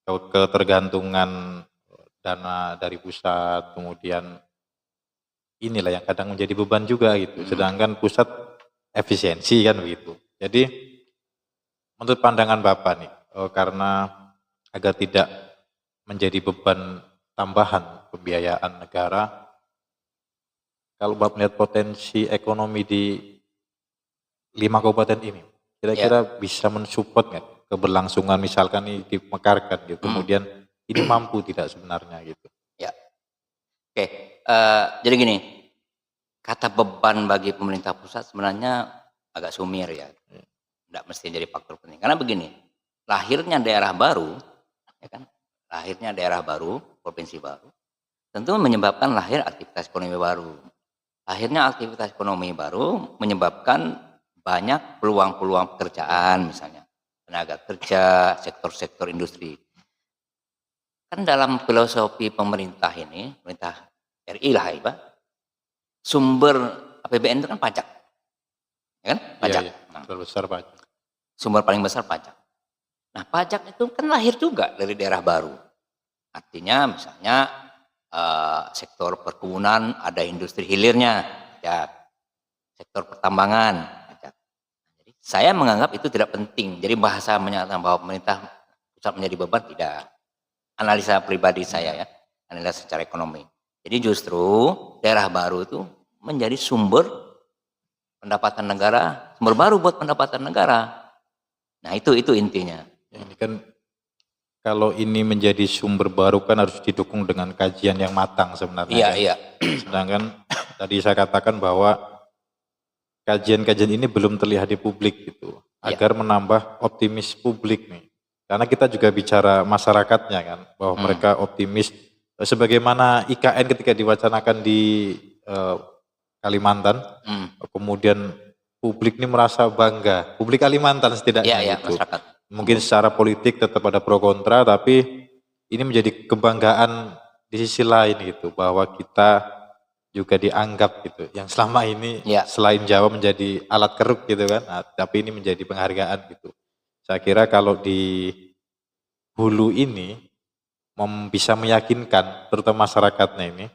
Ketergantungan dana dari pusat, kemudian inilah yang kadang menjadi beban juga gitu. Sedangkan pusat efisiensi kan begitu. Jadi menurut pandangan Bapak nih, karena agar tidak menjadi beban tambahan pembiayaan negara, kalau Bapak melihat potensi ekonomi di 5 kabupaten ini, kira-kira bisa mensupport nggak keberlangsungan misalkan ini dimekarkan gitu, kemudian ini mampu tidak sebenarnya gitu? Ya. Oke, jadi gini, kata beban bagi pemerintah pusat sebenarnya agak sumir ya, tidak mesti jadi faktor penting. Karena begini, lahirnya daerah baru, ya kan, lahirnya daerah baru, provinsi baru, tentu menyebabkan lahir aktivitas ekonomi baru. Lahirnya aktivitas ekonomi baru menyebabkan banyak peluang-peluang pekerjaan, misalnya tenaga kerja, sektor-sektor industri. Kan dalam filosofi pemerintah ini, pemerintah RI lah ya, sumber APBN itu kan pajak, ya kan? Pajak. Iya, iya. Terbesar pajak. Sumber paling besar pajak. Nah, pajak itu kan lahir juga dari daerah baru. Artinya misalnya sektor perkebunan ada industri hilirnya, pajak. Sektor pertambangan, pajak. Jadi saya menganggap itu tidak penting. Jadi bahasa menyatakan bahwa pemerintah pusat menjadi beban tidak. Analisa pribadi saya ya, analisa secara ekonomi. Jadi justru daerah baru itu menjadi sumber pendapatan negara, sumber baru buat pendapatan negara. Nah itu intinya. Ya, ini kan kalau ini menjadi sumber baru kan harus didukung dengan kajian yang matang sebenarnya. Iya, kan? iya. Sedangkan tadi saya katakan bahwa kajian-kajian ini belum terlihat di publik gitu, agar menambah optimis publik nih. Karena kita juga bicara masyarakatnya kan, bahwa mereka optimis. Sebagaimana IKN ketika diwacanakan di Kalimantan, kemudian publik ini merasa bangga, publik Kalimantan setidaknya gitu. Masyarakat. Mungkin secara politik tetap ada pro kontra, tapi ini menjadi kebanggaan di sisi lain gitu, bahwa kita juga dianggap gitu, yang selama ini selain Jawa menjadi alat keruk gitu kan, nah, tapi ini menjadi penghargaan gitu. Saya kira kalau di hulu ini bisa meyakinkan, terutama masyarakatnya ini,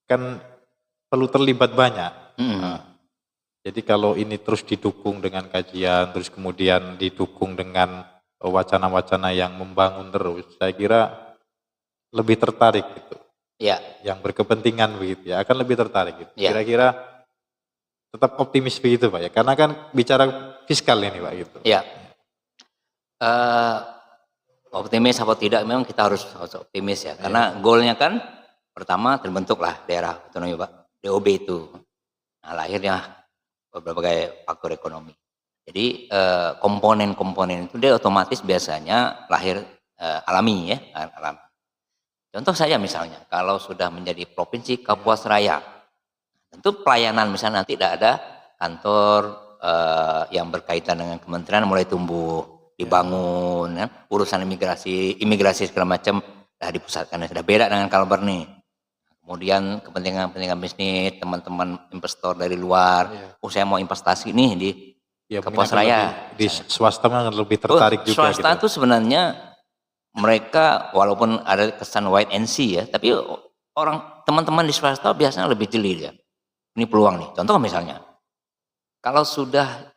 kan perlu terlibat banyak. Nah, jadi kalau ini terus didukung dengan kajian, terus kemudian didukung dengan wacana-wacana yang membangun terus, saya kira lebih tertarik gitu. Ya. Yang berkepentingan begitu ya, akan lebih tertarik gitu. Kira-kira tetap optimis begitu Pak ya, karena kan bicara fiskal ini Pak gitu. Ya. Optimis atau tidak memang kita harus optimis ya, karena goalnya kan pertama terbentuklah daerah otonomi Pak, DOB itu. Nah lahirnya berbagai faktor ekonomi. Jadi komponen-komponen itu dia otomatis biasanya lahir alami ya, alami. Contoh saja misalnya kalau sudah menjadi provinsi Kapuas Raya, tentu pelayanan misalnya nanti tidak ada kantor yang berkaitan dengan kementerian mulai tumbuh, dibangun, ya. Urusan imigrasi segala macam sudah dipusatkan, sudah beda dengan Kalbar nih. Kemudian kepentingan bisnis, teman-teman investor dari luar, saya mau investasi nih di Kapuas Raya. Di swasta lebih tertarik juga. Swasta itu sebenarnya mereka walaupun ada kesan wait and see ya, tapi teman-teman di swasta biasanya lebih jeli ya. Ini peluang nih. Contoh misalnya, kalau sudah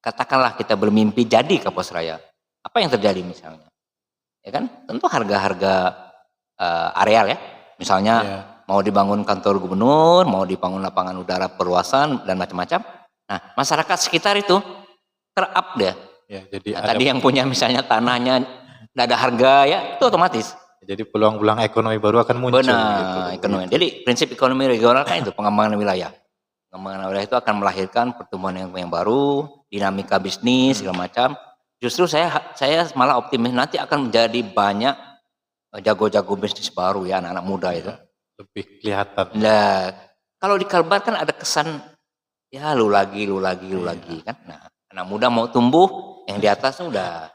katakanlah kita bermimpi jadi Kapolres Raya, apa yang terjadi misalnya? Ya kan, tentu harga-harga areal ya, misalnya mau dibangun kantor gubernur, mau dibangun lapangan udara perluasan dan macam-macam. Nah, masyarakat sekitar itu ter-up dia. Ya, jadi Nah, tadi yang punya misalnya tanahnya tidak ada harga ya, itu otomatis. jadi peluang-peluang ekonomi baru akan muncul. Benar, gitu. ekonomi. Jadi prinsip ekonomi regional kan itu pengembangan wilayah. Pengembangan wilayah itu akan melahirkan pertumbuhan yang baru, dinamika bisnis segala macam. Justru saya malah optimis nanti akan menjadi banyak jago-jago bisnis baru ya, anak-anak muda itu. Lebih kelihatan. Nah, kalau di Kalbar kan ada kesan ya lu lagi kan. Nah, anak muda mau tumbuh, yang di atas udah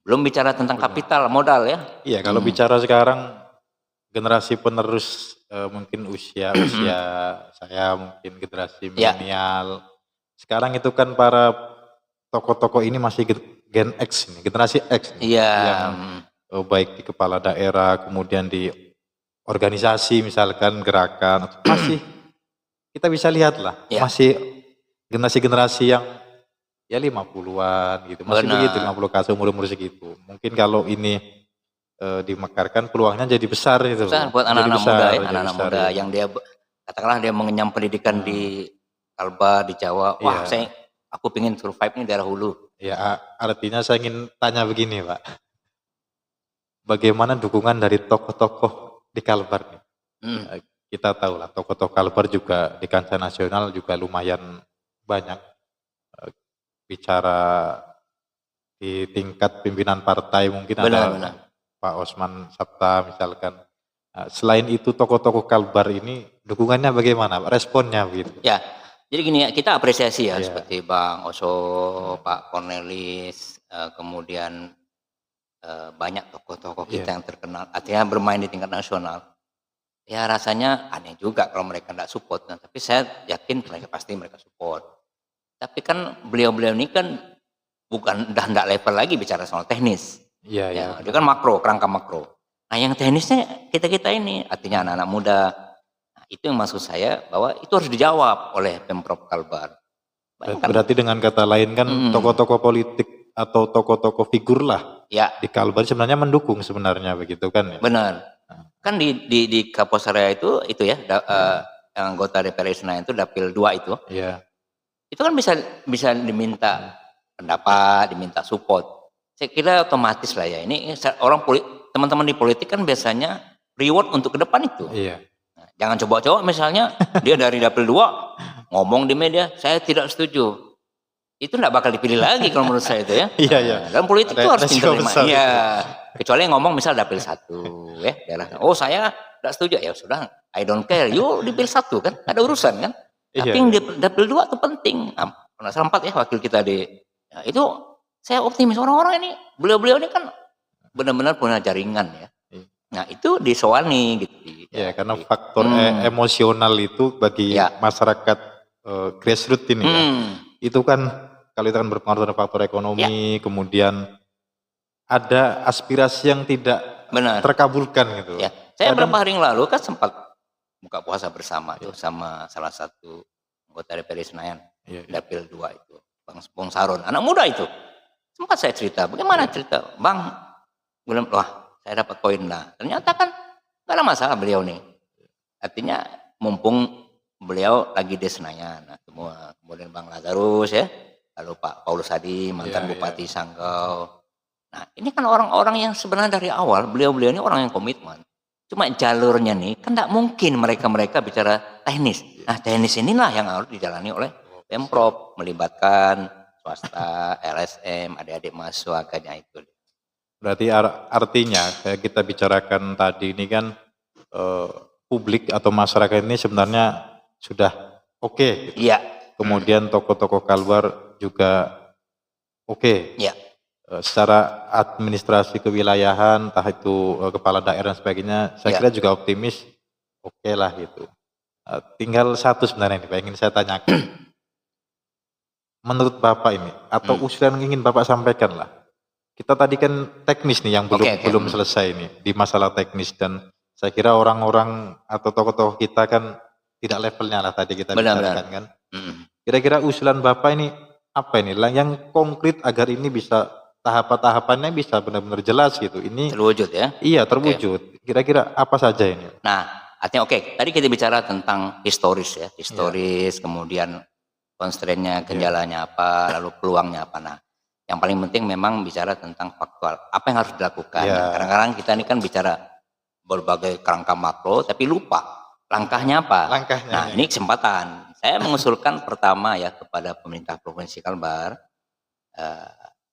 belum bicara tentang kapital modal ya. Iya, kalau bicara sekarang generasi penerus mungkin usia saya, mungkin generasi milenial. Sekarang itu kan para tokoh-tokoh ini masih Gen X ini, generasi X nih, yang baik di kepala daerah, kemudian di organisasi misalkan gerakan, masih kita bisa lihat lah, masih generasi-generasi yang ya 50-an gitu, masih begitu 50 ke atas, umur-umur segitu. Mungkin kalau ini dimekarkan peluangnya jadi besar itu. Besar buat anak-anak muda ya, anak-anak muda yang dia katakanlah dia mengenyam pendidikan di Kalbar, di Jawa. Wah, aku pengen survive nih daerah hulu. Ya, artinya saya ingin tanya begini, Pak. Bagaimana dukungan dari tokoh-tokoh di Kalbar nih? Kita tahu lah, tokoh-tokoh Kalbar juga di kancah nasional juga lumayan banyak. Bicara di tingkat pimpinan partai mungkin ada Pak Osman Sabta misalkan. Nah, selain itu tokoh-tokoh Kalbar ini dukungannya bagaimana? Responnya begitu? Ya, jadi gini ya, kita apresiasi ya seperti Bang Oso, Pak Cornelis, kemudian banyak tokoh-tokoh kita yang terkenal, artinya bermain di tingkat nasional. Ya rasanya aneh juga kalau mereka tidak support, nah, tapi saya yakin mereka support. Tapi kan beliau-beliau ini kan bukan tidak level lagi bicara soal teknis. Dia kan makro, kerangka makro. Nah yang teknisnya kita ini, artinya anak-anak muda. Nah, itu yang maksud saya bahwa itu harus dijawab oleh Pemprov Kalbar. Berarti dengan kata lain kan tokoh-tokoh politik atau tokoh-tokoh figur lah di Kalbar sebenarnya mendukung sebenarnya begitu kan ya? Benar. Kan di Kapolres Raya itu ya yang anggota DPR Senayan itu dapil 2 itu. Itu kan bisa diminta pendapat, diminta support. Saya kira otomatis lah ya. Ini teman-teman di politik kan biasanya reward untuk ke depan itu. Nah, jangan coba-coba misalnya dia dari dapil 2 ngomong di media, saya tidak setuju. Itu enggak bakal dipilih lagi kalau menurut saya itu ya. Dan politik itu harus diterima. Iya. Kecuali yang ngomong misal dapil 1 ya, daerah. Oh, saya enggak setuju. Ya sudah, I don't care. You dipilih 1 kan, ada urusan kan. Tapi yang di dapil 2 itu penting. Nah, 4 ya wakil kita itu saya optimis orang-orang ini, beliau-beliau ini kan benar-benar punya jaringan ya. Nah, itu disowani gitu. Ya, karena faktor emosional itu bagi masyarakat grassroots ini ya. Itu kan kalau itu kan berpengaruh terhadap faktor ekonomi, kemudian ada aspirasi yang tidak terkabulkan gitu. Saya beberapa hari yang lalu kan sempat buka puasa bersama tuh sama salah satu anggota DPR Senayan, dapil 2 itu, Bang Saron, anak muda itu. Sempat saya cerita, bagaimana cerita, Bang, belum, wah saya dapat poin lah. Ternyata kan gak ada masalah beliau nih. Artinya mumpung beliau lagi di Senayan, nah, kemudian Bang Lazarus ya, lalu Pak Paulus Hadi, mantan Bupati Sanggau. Nah ini kan orang-orang yang sebenarnya dari awal, beliau-beliau ini orang yang komitmen. Cuma jalurnya nih, kan tidak mungkin mereka bicara teknis. Nah teknis inilah yang harus dijalani oleh Pemprov, melibatkan swasta, LSM, adik-adik mahasiswa itu. Berarti artinya kayak kita bicarakan tadi ini kan publik atau masyarakat ini sebenarnya sudah oke. Gitu. Kemudian tokoh-tokoh Kalbar juga oke. Secara administrasi kewilayahan, entah itu kepala daerah dan sebagainya, saya kira juga optimis, oke lah gitu. Tinggal satu sebenarnya nih Pak, ingin saya tanyakan. Menurut Bapak ini, atau usulan yang ingin Bapak sampaikan lah, kita tadi kan teknis nih yang belum Oke, oke. belum selesai nih di masalah teknis, dan saya kira orang-orang atau tokoh-tokoh kita kan tidak levelnya lah tadi kita Benar-benar. bicarakan kan. Mm. Kira-kira usulan Bapak ini apa ini lah yang konkret agar ini bisa tahapan-tahapannya bisa benar-benar jelas gitu. Ini Terwujud ya. iya terwujud. Kira-kira apa saja ini? Nah, artinya oke, tadi kita bicara tentang historis ya, historis, kemudian constraint-nya, kendalanya apa, lalu peluangnya apa. Nah, yang paling penting memang bicara tentang faktual, apa yang harus dilakukan. Iya. Nah, kadang-kadang kita ini kan bicara berbagai kerangka makro, tapi lupa langkahnya apa. Langkahnya. Nah, ini kesempatan. Saya mengusulkan pertama ya kepada pemerintah Provinsi Kalbar,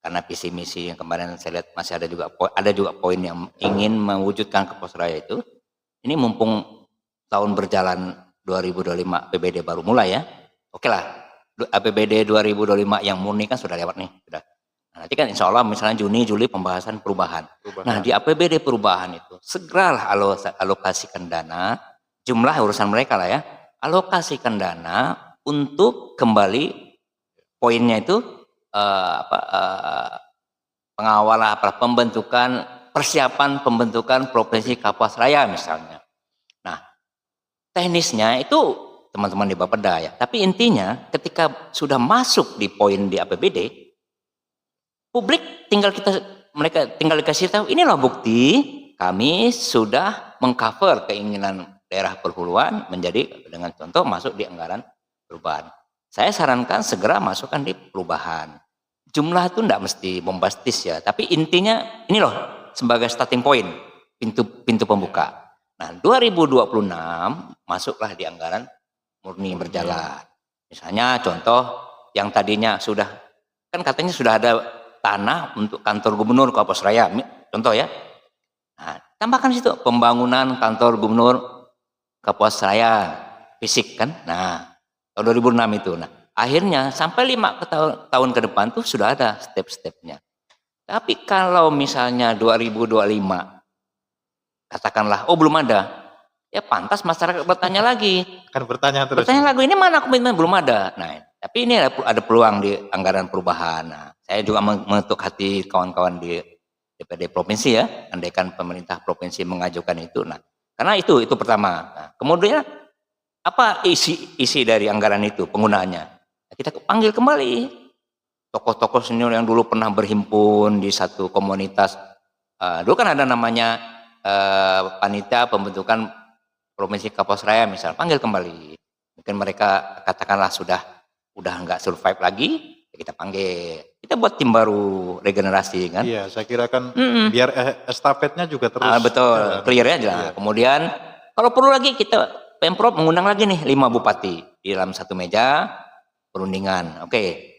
karena visi misi yang kemarin saya lihat masih ada juga poin yang ingin mewujudkan ke pos raya itu. Ini mumpung tahun berjalan 2025 APBD baru mulai ya. Oke lah, APBD 2025 yang murni kan sudah lewat nih, sudah. Nah, nanti kan insya Allah misalnya Juni, Juli pembahasan perubahan. Nah, di APBD perubahan itu segeralah alokasikan dana, jumlah urusan mereka lah ya, alokasikan dana untuk kembali poinnya itu pengawalan pembentukan persiapan pembentukan provinsi Kapuas Raya misalnya. Nah, teknisnya itu teman-teman di Bapeda ya. Tapi intinya ketika sudah masuk di poin di APBD, publik mereka tinggal dikasih tahu inilah bukti kami sudah mengcover keinginan daerah perhuluan menjadi dengan contoh masuk di anggaran perubahan. Saya sarankan segera masukkan di perubahan. Jumlah itu tidak mesti bombastis ya, tapi intinya ini loh sebagai starting point, pintu pembuka. Nah, 2026 masuklah di anggaran murni berjalan. Misalnya contoh yang tadinya sudah, kan katanya sudah ada tanah untuk kantor gubernur Kapuas Raya, contoh ya. Nah, tambahkan situ pembangunan kantor gubernur Kapuas Raya fisik kan. Nah, tahun 2006 itu. Nah, akhirnya sampai 5 tahun ke depan tuh sudah ada step-stepnya. Tapi kalau misalnya 2025 katakanlah oh belum ada, ya pantas masyarakat bertanya lagi. Kan bertanya terus. Bertanya lagi, ini mana komitmen belum ada. Nah, tapi ini ada peluang di anggaran perubahan. Nah, saya juga mengetuk hati kawan-kawan di DPD provinsi ya, andaikan pemerintah provinsi mengajukan itu. Nah, karena itu pertama. Nah, kemudian apa isi dari anggaran itu penggunaannya? Nah, kita panggil kembali tokoh-tokoh senior yang dulu pernah berhimpun di satu komunitas. Dulu kan ada namanya panitia pembentukan provinsi Kapuas Raya misal, panggil kembali. Mungkin mereka katakanlah udah nggak survive lagi, ya kita panggil. Kita buat tim baru regenerasi kan. Iya, saya kira kan biar estafetnya juga terus. Betul, clear ya. Iya. Kemudian kalau perlu lagi kita Pemprov mengundang lagi nih 5 bupati di dalam satu meja perundingan. Oke.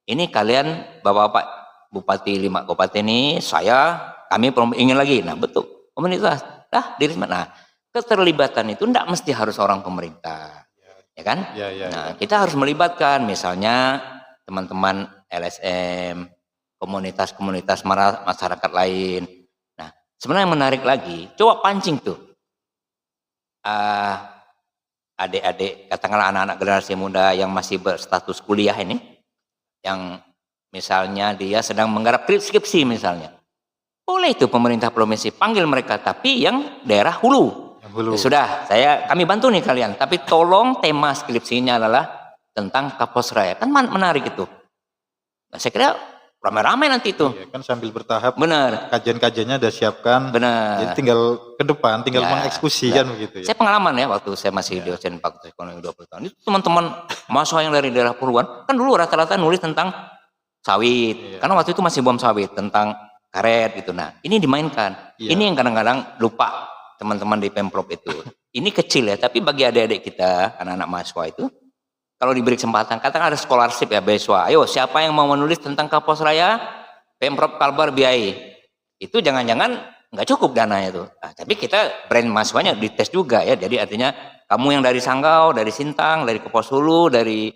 Ini kalian Bapak-bapak bupati 5 kabupaten ini kami ingin lagi. Nah, betul. Komunitas diri. Nah, keterlibatan itu tidak mesti harus orang pemerintah. Ya kan? Nah, kita harus melibatkan misalnya teman-teman LSM, komunitas-komunitas masyarakat lain. Nah, sebenarnya yang menarik lagi, coba pancing tuh. Adik-adik, katakanlah anak-anak generasi muda yang masih berstatus kuliah ini, yang misalnya dia sedang menggarap skripsi misalnya. Boleh itu pemerintah provinsi panggil mereka, tapi yang daerah hulu. Ya sudah, kami bantu nih kalian, tapi tolong tema skripsinya adalah tentang Kapuas Raya. Kan menarik itu. Nah, saya kira ramai-ramai nanti itu. Iya, kan sambil bertahap. Benar. Kajian-kajiannya udah siapkan. Benar. Jadi tinggal ke depan, tinggal mengeksekusi kan begitu ya. Saya pengalaman ya waktu saya masih dosen Fakultas Ekonomi 20 tahun. Itu teman-teman mahasiswa yang dari daerah perhuluan, kan dulu rata-rata nulis tentang sawit. Iya. Karena waktu itu masih bom sawit, tentang karet gitu. Nah, ini dimainkan. Iya. Ini yang kadang-kadang lupa teman-teman di Pemprov itu. Ini kecil ya, tapi bagi adik-adik kita, anak-anak mahasiswa itu, kalau diberi kesempatan, katakan ada scholarship ya, beasiswa. Ayo, siapa yang mau menulis tentang Kapuas Raya, Pemprov Kalbar biayai. Itu jangan-jangan nggak cukup dananya itu. Nah, tapi kita brand mahasiswanya dites juga ya. Jadi artinya kamu yang dari Sanggau, dari Sintang, dari Kapuas Hulu, dari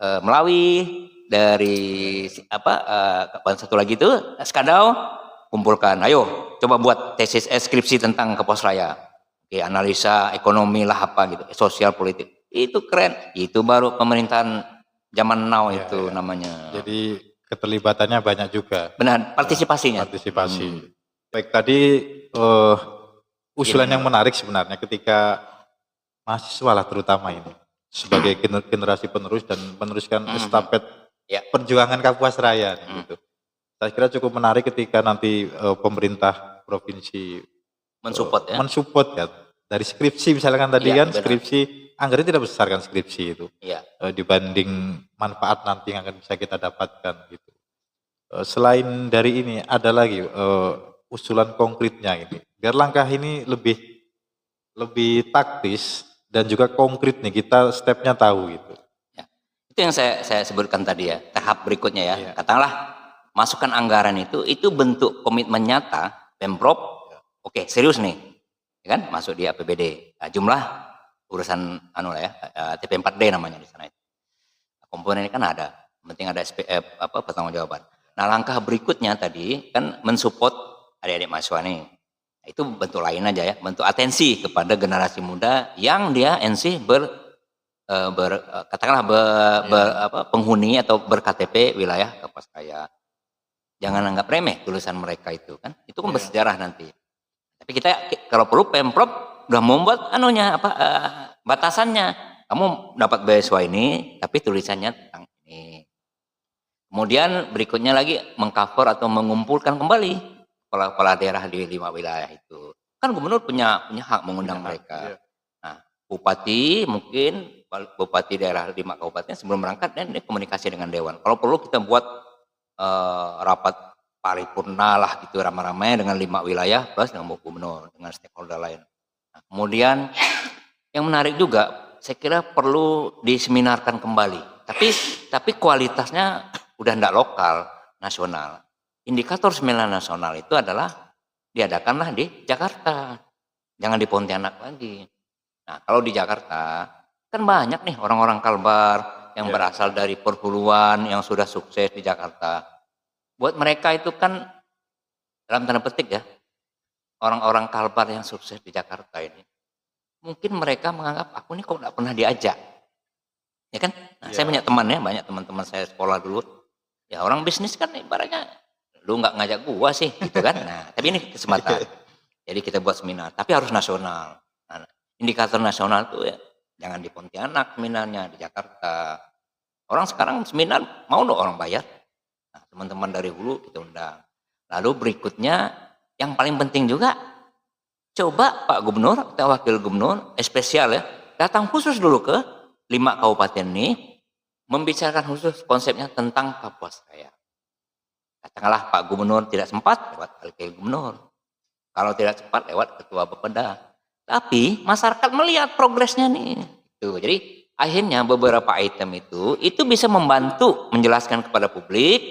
Melawi, dari satu lagi itu Skadau, kumpulkan. Ayo, coba buat tesis skripsi tentang Kapuas Raya. Oke, analisa ekonomi lah apa gitu, sosial politik. Itu keren. Itu baru pemerintahan zaman now itu namanya. Jadi keterlibatannya banyak juga. Benar, partisipasinya. Partisipasi. Baik, tadi usulan yang menarik sebenarnya ketika mahasiswa lah terutama ini sebagai generasi penerus dan meneruskan estafet perjuangan Kapuas Raya gitu. Saya kira cukup menarik ketika nanti pemerintah provinsi mensupport ya dari skripsi misalkan tadi kan skripsi anggaran tidak besar kan skripsi itu dibanding manfaat nanti yang akan bisa kita dapatkan gitu. Selain dari ini ada lagi usulan konkretnya ini biar langkah ini lebih taktis dan juga konkret nih kita stepnya tahu gitu. Ya. Itu yang saya sebutkan tadi ya tahap berikutnya ya. Katakanlah masukkan anggaran itu bentuk komitmen nyata Pemprov. Oke, serius nih, ya kan masuk di APBD. Nah, jumlah urusan TP4D namanya di sana itu. Komponen ini kan ada, penting ada pertanggungjawaban. Nah, langkah berikutnya tadi kan mensupport adik-adik mahasiswa nih. Itu bentuk lain aja ya, bentuk atensi kepada generasi muda yang dia NC penghuni atau ber-KTP wilayah Kapuas Raya. Jangan anggap remeh tulisan mereka itu kan, itu kan bersejarah nanti. Tapi kita kalau perlu Pemprov udah membuat batasannya. Kamu dapat beasiswa ini, tapi tulisannya tentang ini. Kemudian berikutnya lagi mengcover atau mengumpulkan kembali kepala daerah di 5 wilayah itu. Kan gubernur punya hak mengundang mereka. Nah, bupati mungkin bupati daerah 5 kabupaten sebelum berangkat dan ini komunikasi dengan dewan. Kalau perlu kita buat rapat paripurna lah gitu ramai-ramai dengan 5 wilayah plus dengan gubernur dengan stakeholder lain. Nah, kemudian yang menarik juga saya kira perlu diseminarkan kembali. Tapi kualitasnya udah enggak lokal, nasional. Indikator seminar nasional itu adalah diadakanlah di Jakarta, jangan di Pontianak lagi. Nah, kalau di Jakarta kan banyak nih orang-orang Kalbar yang berasal dari perguruan yang sudah sukses di Jakarta. Buat mereka itu kan dalam tanda petik ya, orang-orang Kalbar yang sukses di Jakarta ini, mungkin mereka menganggap aku ini kok nggak pernah diajak, ya kan? Nah, saya banyak teman ya, banyak teman-teman saya sekolah dulu, ya orang bisnis kan ibaratnya lu nggak ngajak gua sih gitu kan. Nah, tapi ini kesempatan jadi kita buat seminar tapi harus nasional. Nah, indikator nasional tuh ya jangan di Pontianak seminarnya, di Jakarta. Orang sekarang seminar mau dong orang bayar. Nah, teman-teman dari hulu kita undang. Lalu berikutnya yang paling penting juga coba Pak Gubernur atau Wakil Gubernur spesial ya datang khusus dulu ke 5 kabupaten ini membicarakan khusus konsepnya tentang Kapuas Raya. Katakanlah Pak Gubernur tidak sempat lewat Wakil Gubernur. Kalau tidak sempat lewat Ketua Bapeda. Tapi masyarakat melihat progresnya nih. Tuh, jadi akhirnya beberapa item itu bisa membantu menjelaskan kepada publik.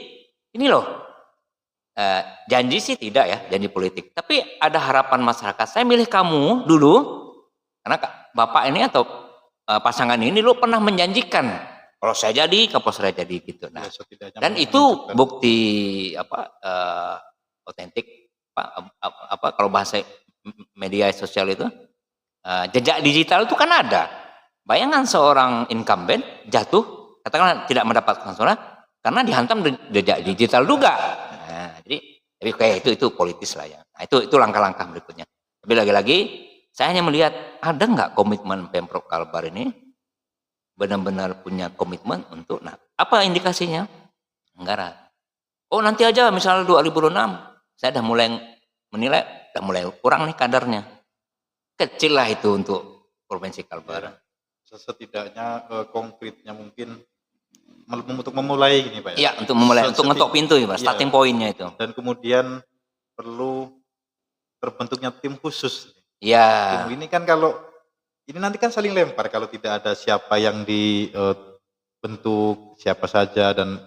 Ini loh, janji sih tidak ya, janji politik. Tapi ada harapan masyarakat. Saya milih kamu dulu karena Bapak ini atau pasangan ini lo pernah menjanjikan. Kalau saya jadi, Kapuas Raya jadi gitu. Nah, dan itu bukti otentik kalau bahasa media sosial itu jejak digital itu kan ada. Bayangan seorang incumbent jatuh, katakanlah tidak mendapatkan suara karena dihantam jejak digital juga. Nah, jadi kayak itu politis lah ya. Nah, itu langkah-langkah berikutnya. Tapi lagi-lagi saya hanya melihat ada nggak komitmen Pemprov Kalbar ini benar-benar punya komitmen untuk, nah apa indikasinya? Anggaran. Oh nanti aja misalnya 2006 saya udah mulai menilai, udah mulai kurang nih kadarnya. Kecil lah itu untuk Provinsi Kalbar. Ya, setidaknya konkretnya mungkin untuk memulai gini Pak ya? Iya untuk memulai, untuk ngetok pintu ya Pak, starting pointnya itu. Dan kemudian perlu terbentuknya tim khusus. Iya. Tim ini kan kalau ini nanti kan saling lempar kalau tidak ada siapa yang dibentuk siapa saja dan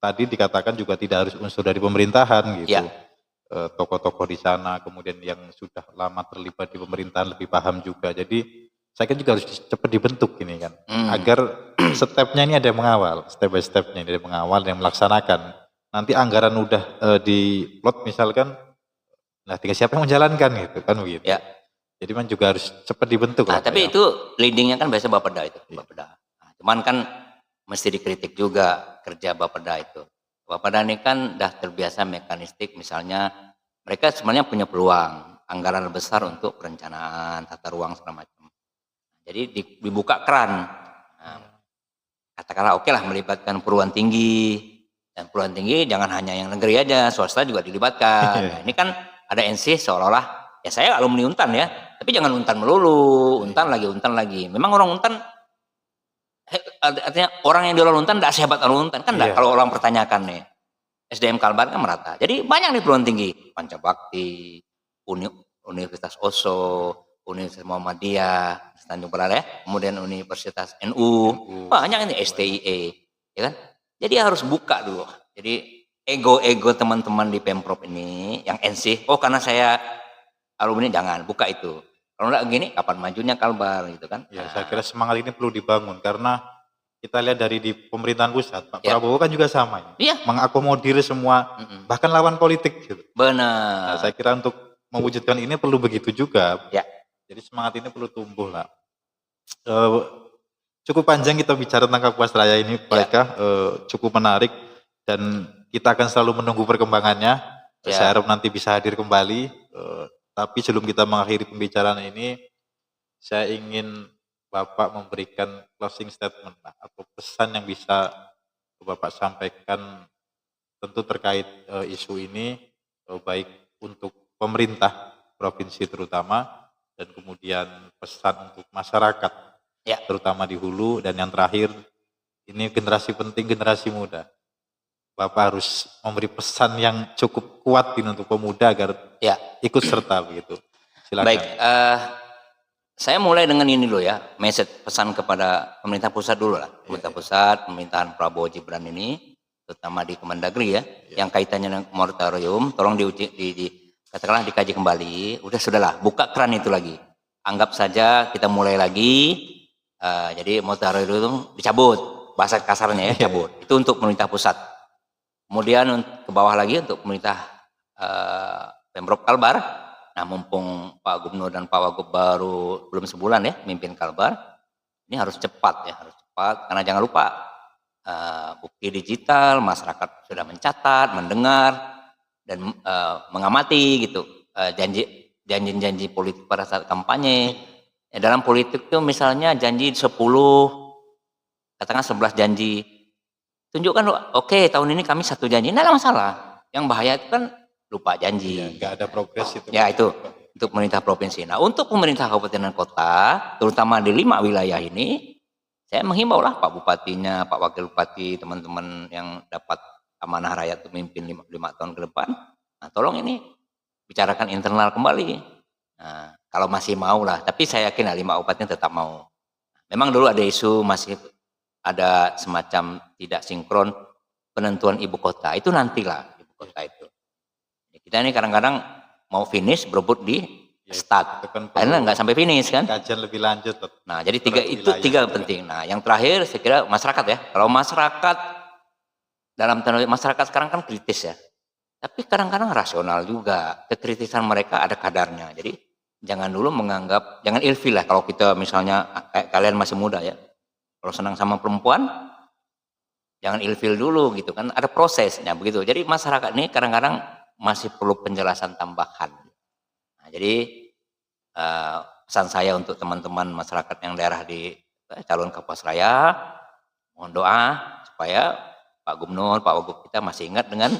tadi dikatakan juga tidak harus unsur dari pemerintahan gitu. Ya. Tokoh-tokoh di sana kemudian yang sudah lama terlibat di pemerintahan lebih paham juga. Jadi saya kan juga harus cepat dibentuk ini kan agar stepnya ini ada yang mengawal, step by stepnya ini ada yang mengawal dan yang melaksanakan. Nanti anggaran udah diplot misalkan, nah tinggal siapa yang menjalankan gitu kan begitu. Ya. Jadi kan juga harus cepat dibentuk. Nah, tapi ya. Itu leadingnya kan biasa Bapeda itu, Bapeda. Nah, cuman kan mesti dikritik juga kerja Bapeda itu. Bapak Dhani kan udah terbiasa mekanistik, misalnya mereka sebenarnya punya peluang anggaran besar untuk perencanaan tata ruang segala macam. Jadi dibuka keran. Nah, katakanlah oke lah melibatkan perguruan tinggi, dan perguruan tinggi jangan hanya yang negeri aja, swasta juga dilibatkan. Nah, ini kan ada NC seolah-olah ya saya alumni Untan ya, tapi jangan Untan melulu, Untan lagi. Memang orang Untan artinya orang yang di luar Untan tidak sehebat orang Untan kan, Iya. kalau orang pertanyakan nih. SDM Kalbar kan merata. Jadi banyak nih perguruan tinggi, Pancabakti, Universitas Oso, Universitas Muhammadiyah, Tanjung Balai, kemudian Universitas NU, banyak ini STIE, ya kan? Jadi harus buka dulu. Jadi ego-ego teman-teman di Pemprov ini yang NC, oh karena saya alumni jangan buka itu. Kalau enggak gini, kapan majunya Kalbar gitu kan? Ya, saya kira semangat ini perlu dibangun karena kita lihat dari di pemerintahan pusat, Pak Ya. Prabowo kan juga sama ya. Iya. Mengakomodir semua, bahkan lawan politik gitu. Benar. Nah, saya kira untuk mewujudkan ini perlu begitu juga. Ya. Jadi semangat ini perlu tumbuh lah. Cukup panjang kita bicara tentang Kapuas Raya ini, Pak Eka. Cukup menarik dan kita akan selalu menunggu perkembangannya. Ya. Saya harap nanti bisa hadir kembali. Tapi sebelum kita mengakhiri pembicaraan ini, saya ingin Bapak memberikan closing statement atau pesan yang bisa Bapak sampaikan tentu terkait isu ini, baik untuk pemerintah provinsi terutama dan kemudian pesan untuk masyarakat, ya, terutama di hulu, dan yang terakhir ini generasi penting, generasi muda. Bapak harus memberi pesan yang cukup kuat ini untuk pemuda agar ya, ikut serta begitu. Silakan. Baik, saya mulai dengan ini dulu ya, message pesan kepada pemerintah pusat dulu lah. Pemerintah pusat, pemerintahan Prabowo Gibran ini, terutama di Kemendagri ya, yang kaitannya dengan moratorium, tolong katakanlah dikaji kembali. Udah sudahlah, buka keran itu lagi. Anggap saja kita mulai lagi. Jadi moratorium itu dicabut, bahasa kasarnya ya, cabut. Itu untuk pemerintah pusat. Kemudian ke bawah lagi untuk pemerintah Pemprov Kalbar. Nah, mumpung Pak Gubernur dan Pak Wagub baru belum sebulan ya mimpin Kalbar, ini harus cepat ya, harus cepat. Karena jangan lupa bukti digital, masyarakat sudah mencatat, mendengar, dan mengamati gitu janji-janji politik pada saat kampanye. Ya, dalam politik tuh misalnya janji 10, katakan 11 janji, tunjukkan oke tahun ini kami 1 janji, tidak ada masalah. Yang bahaya itu kan lupa janji. Ya, nggak ada progres itu. Ya itu untuk pemerintah provinsi. Nah untuk pemerintah kabupaten dan kota, terutama di 5 wilayah ini, saya menghimbau lah Pak Bupatinya, Pak Wakil Bupati, teman-teman yang dapat amanah rakyat untuk memimpin 5 tahun ke depan. Nah tolong ini bicarakan internal kembali. Nah kalau masih mau lah, tapi saya yakin 5 kabupaten tetap mau. Memang dulu ada isu masih ada semacam tidak sinkron penentuan ibu kota, itu nantilah ibu kota itu. Kita ini kadang-kadang mau finish berebut di start, karena nggak sampai finish kan. Kajian lebih lanjut. Nah jadi tiga penting. Nah yang terakhir saya kira masyarakat ya. Kalau masyarakat dalam tanda masyarakat sekarang kan kritis ya, tapi kadang-kadang rasional juga. Kekritisan mereka ada kadarnya. Jadi jangan dulu menganggap, jangan ilfil lah kalau kita misalnya kalian masih muda ya. Kalau senang sama perempuan, jangan ilfil dulu gitu kan. Ada prosesnya begitu. Jadi masyarakat ini kadang-kadang masih perlu penjelasan tambahan. Nah, jadi pesan saya untuk teman-teman masyarakat yang daerah di calon Kapuas Raya, mohon doa supaya Pak Gubernur, Pak Wagub kita masih ingat dengan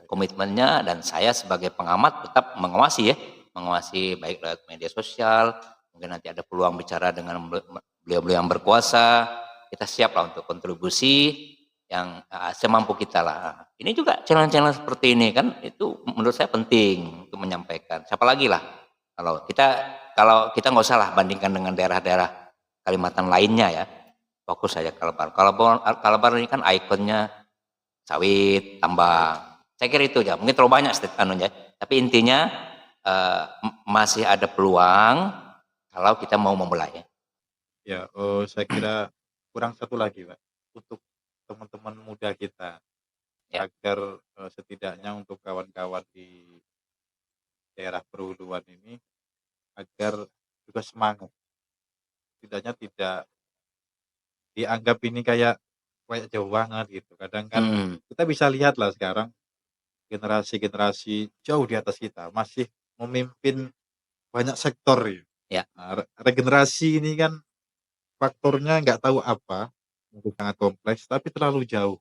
komitmennya, dan saya sebagai pengamat tetap mengawasi ya, mengawasi baik lewat media sosial, mungkin nanti ada peluang bicara dengan beliau-beliau yang berkuasa, kita siap lah untuk kontribusi yang semampu kita lah. Ini juga channel-channel seperti ini kan, itu menurut saya penting untuk menyampaikan. Siapa lagi lah kalau kita nggak usah lah bandingkan dengan daerah-daerah Kalimantan lainnya ya, fokus saja Kalbar. Kalbar ini kan ikonnya sawit, tambang. Saya kira itu aja. Mungkin terlalu banyak anunya, tapi intinya masih ada peluang kalau kita mau memulai. Ya, saya kira kurang satu lagi Pak, untuk teman-teman muda kita, ya, agar setidaknya untuk kawan-kawan di daerah perhuluan ini agar juga semangat, setidaknya tidak dianggap ini kayak kayak jauh banget gitu. Kadang kan Hmm, kita bisa lihat lah sekarang generasi-generasi jauh di atas kita masih memimpin banyak sektor ya. ya, Nah, regenerasi ini kan faktornya nggak tahu apa, mungkin sangat kompleks tapi terlalu jauh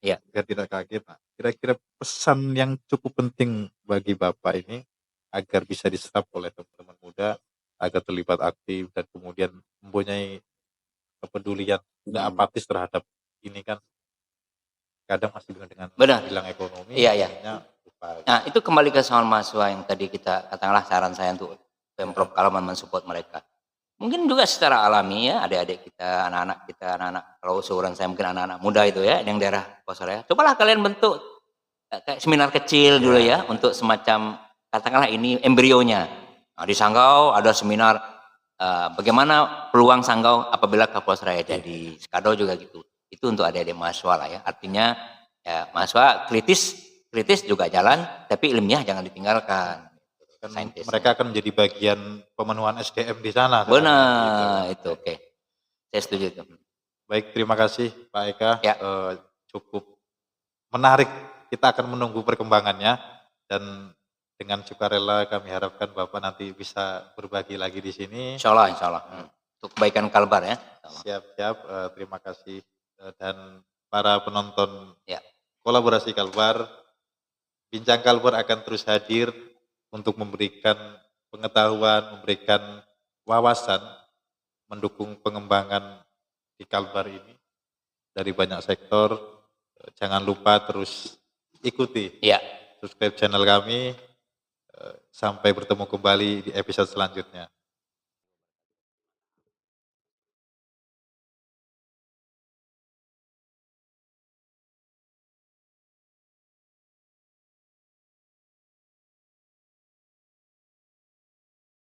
ya. biar tidak kaget. Nah, kira-kira pesan yang cukup penting bagi Bapak ini agar bisa diserap oleh teman-teman muda agar terlibat aktif dan kemudian mempunyai kepedulian, tidak Hmm, apatis terhadap ini kan kadang masih bingung dengan benar. bilang ekonomi, Iya, ya. pengennya lupa. Nah, itu kembali ke soal mahasiswa yang tadi kita katakanlah saran saya untuk Ya, Pemprov Kalbar mensupport mereka. Mungkin juga secara alami ya, adik-adik kita, anak-anak kalau seumuran saya mungkin anak-anak muda itu ya, yang daerah Pasaraya. Cobalah kalian bentuk kayak seminar kecil dulu ya, ya, untuk semacam katakanlah ini embrionya. Nah, di Sanggau ada seminar bagaimana peluang Sanggau apabila Kapolres Raya iya, jadi. Sekado juga gitu. Itu untuk adik-adik mahasiswa lah ya. Artinya ya mahasiswa kritis juga jalan, tapi ilmiah jangan ditinggalkan. kan Saintisnya. mereka akan menjadi bagian pemenuhan SDM di sana seharusnya gitu. Benar, itu oke. Saya setuju itu. Baik, terima kasih Pak Eka, Ya, cukup menarik. Kita akan menunggu perkembangannya dan dengan sukarela kami harapkan Bapak nanti bisa berbagi lagi di sini. insya Allah, insya Allah. Untuk kebaikan Kalbar ya. Siap-siap, terima kasih dan para penonton Ya, kolaborasi Kalbar, Bincang Kalbar akan terus hadir untuk memberikan pengetahuan, memberikan wawasan, mendukung pengembangan di Kalbar ini dari banyak sektor. Jangan lupa terus ikuti, ya. subscribe channel kami. Sampai bertemu kembali di episode selanjutnya.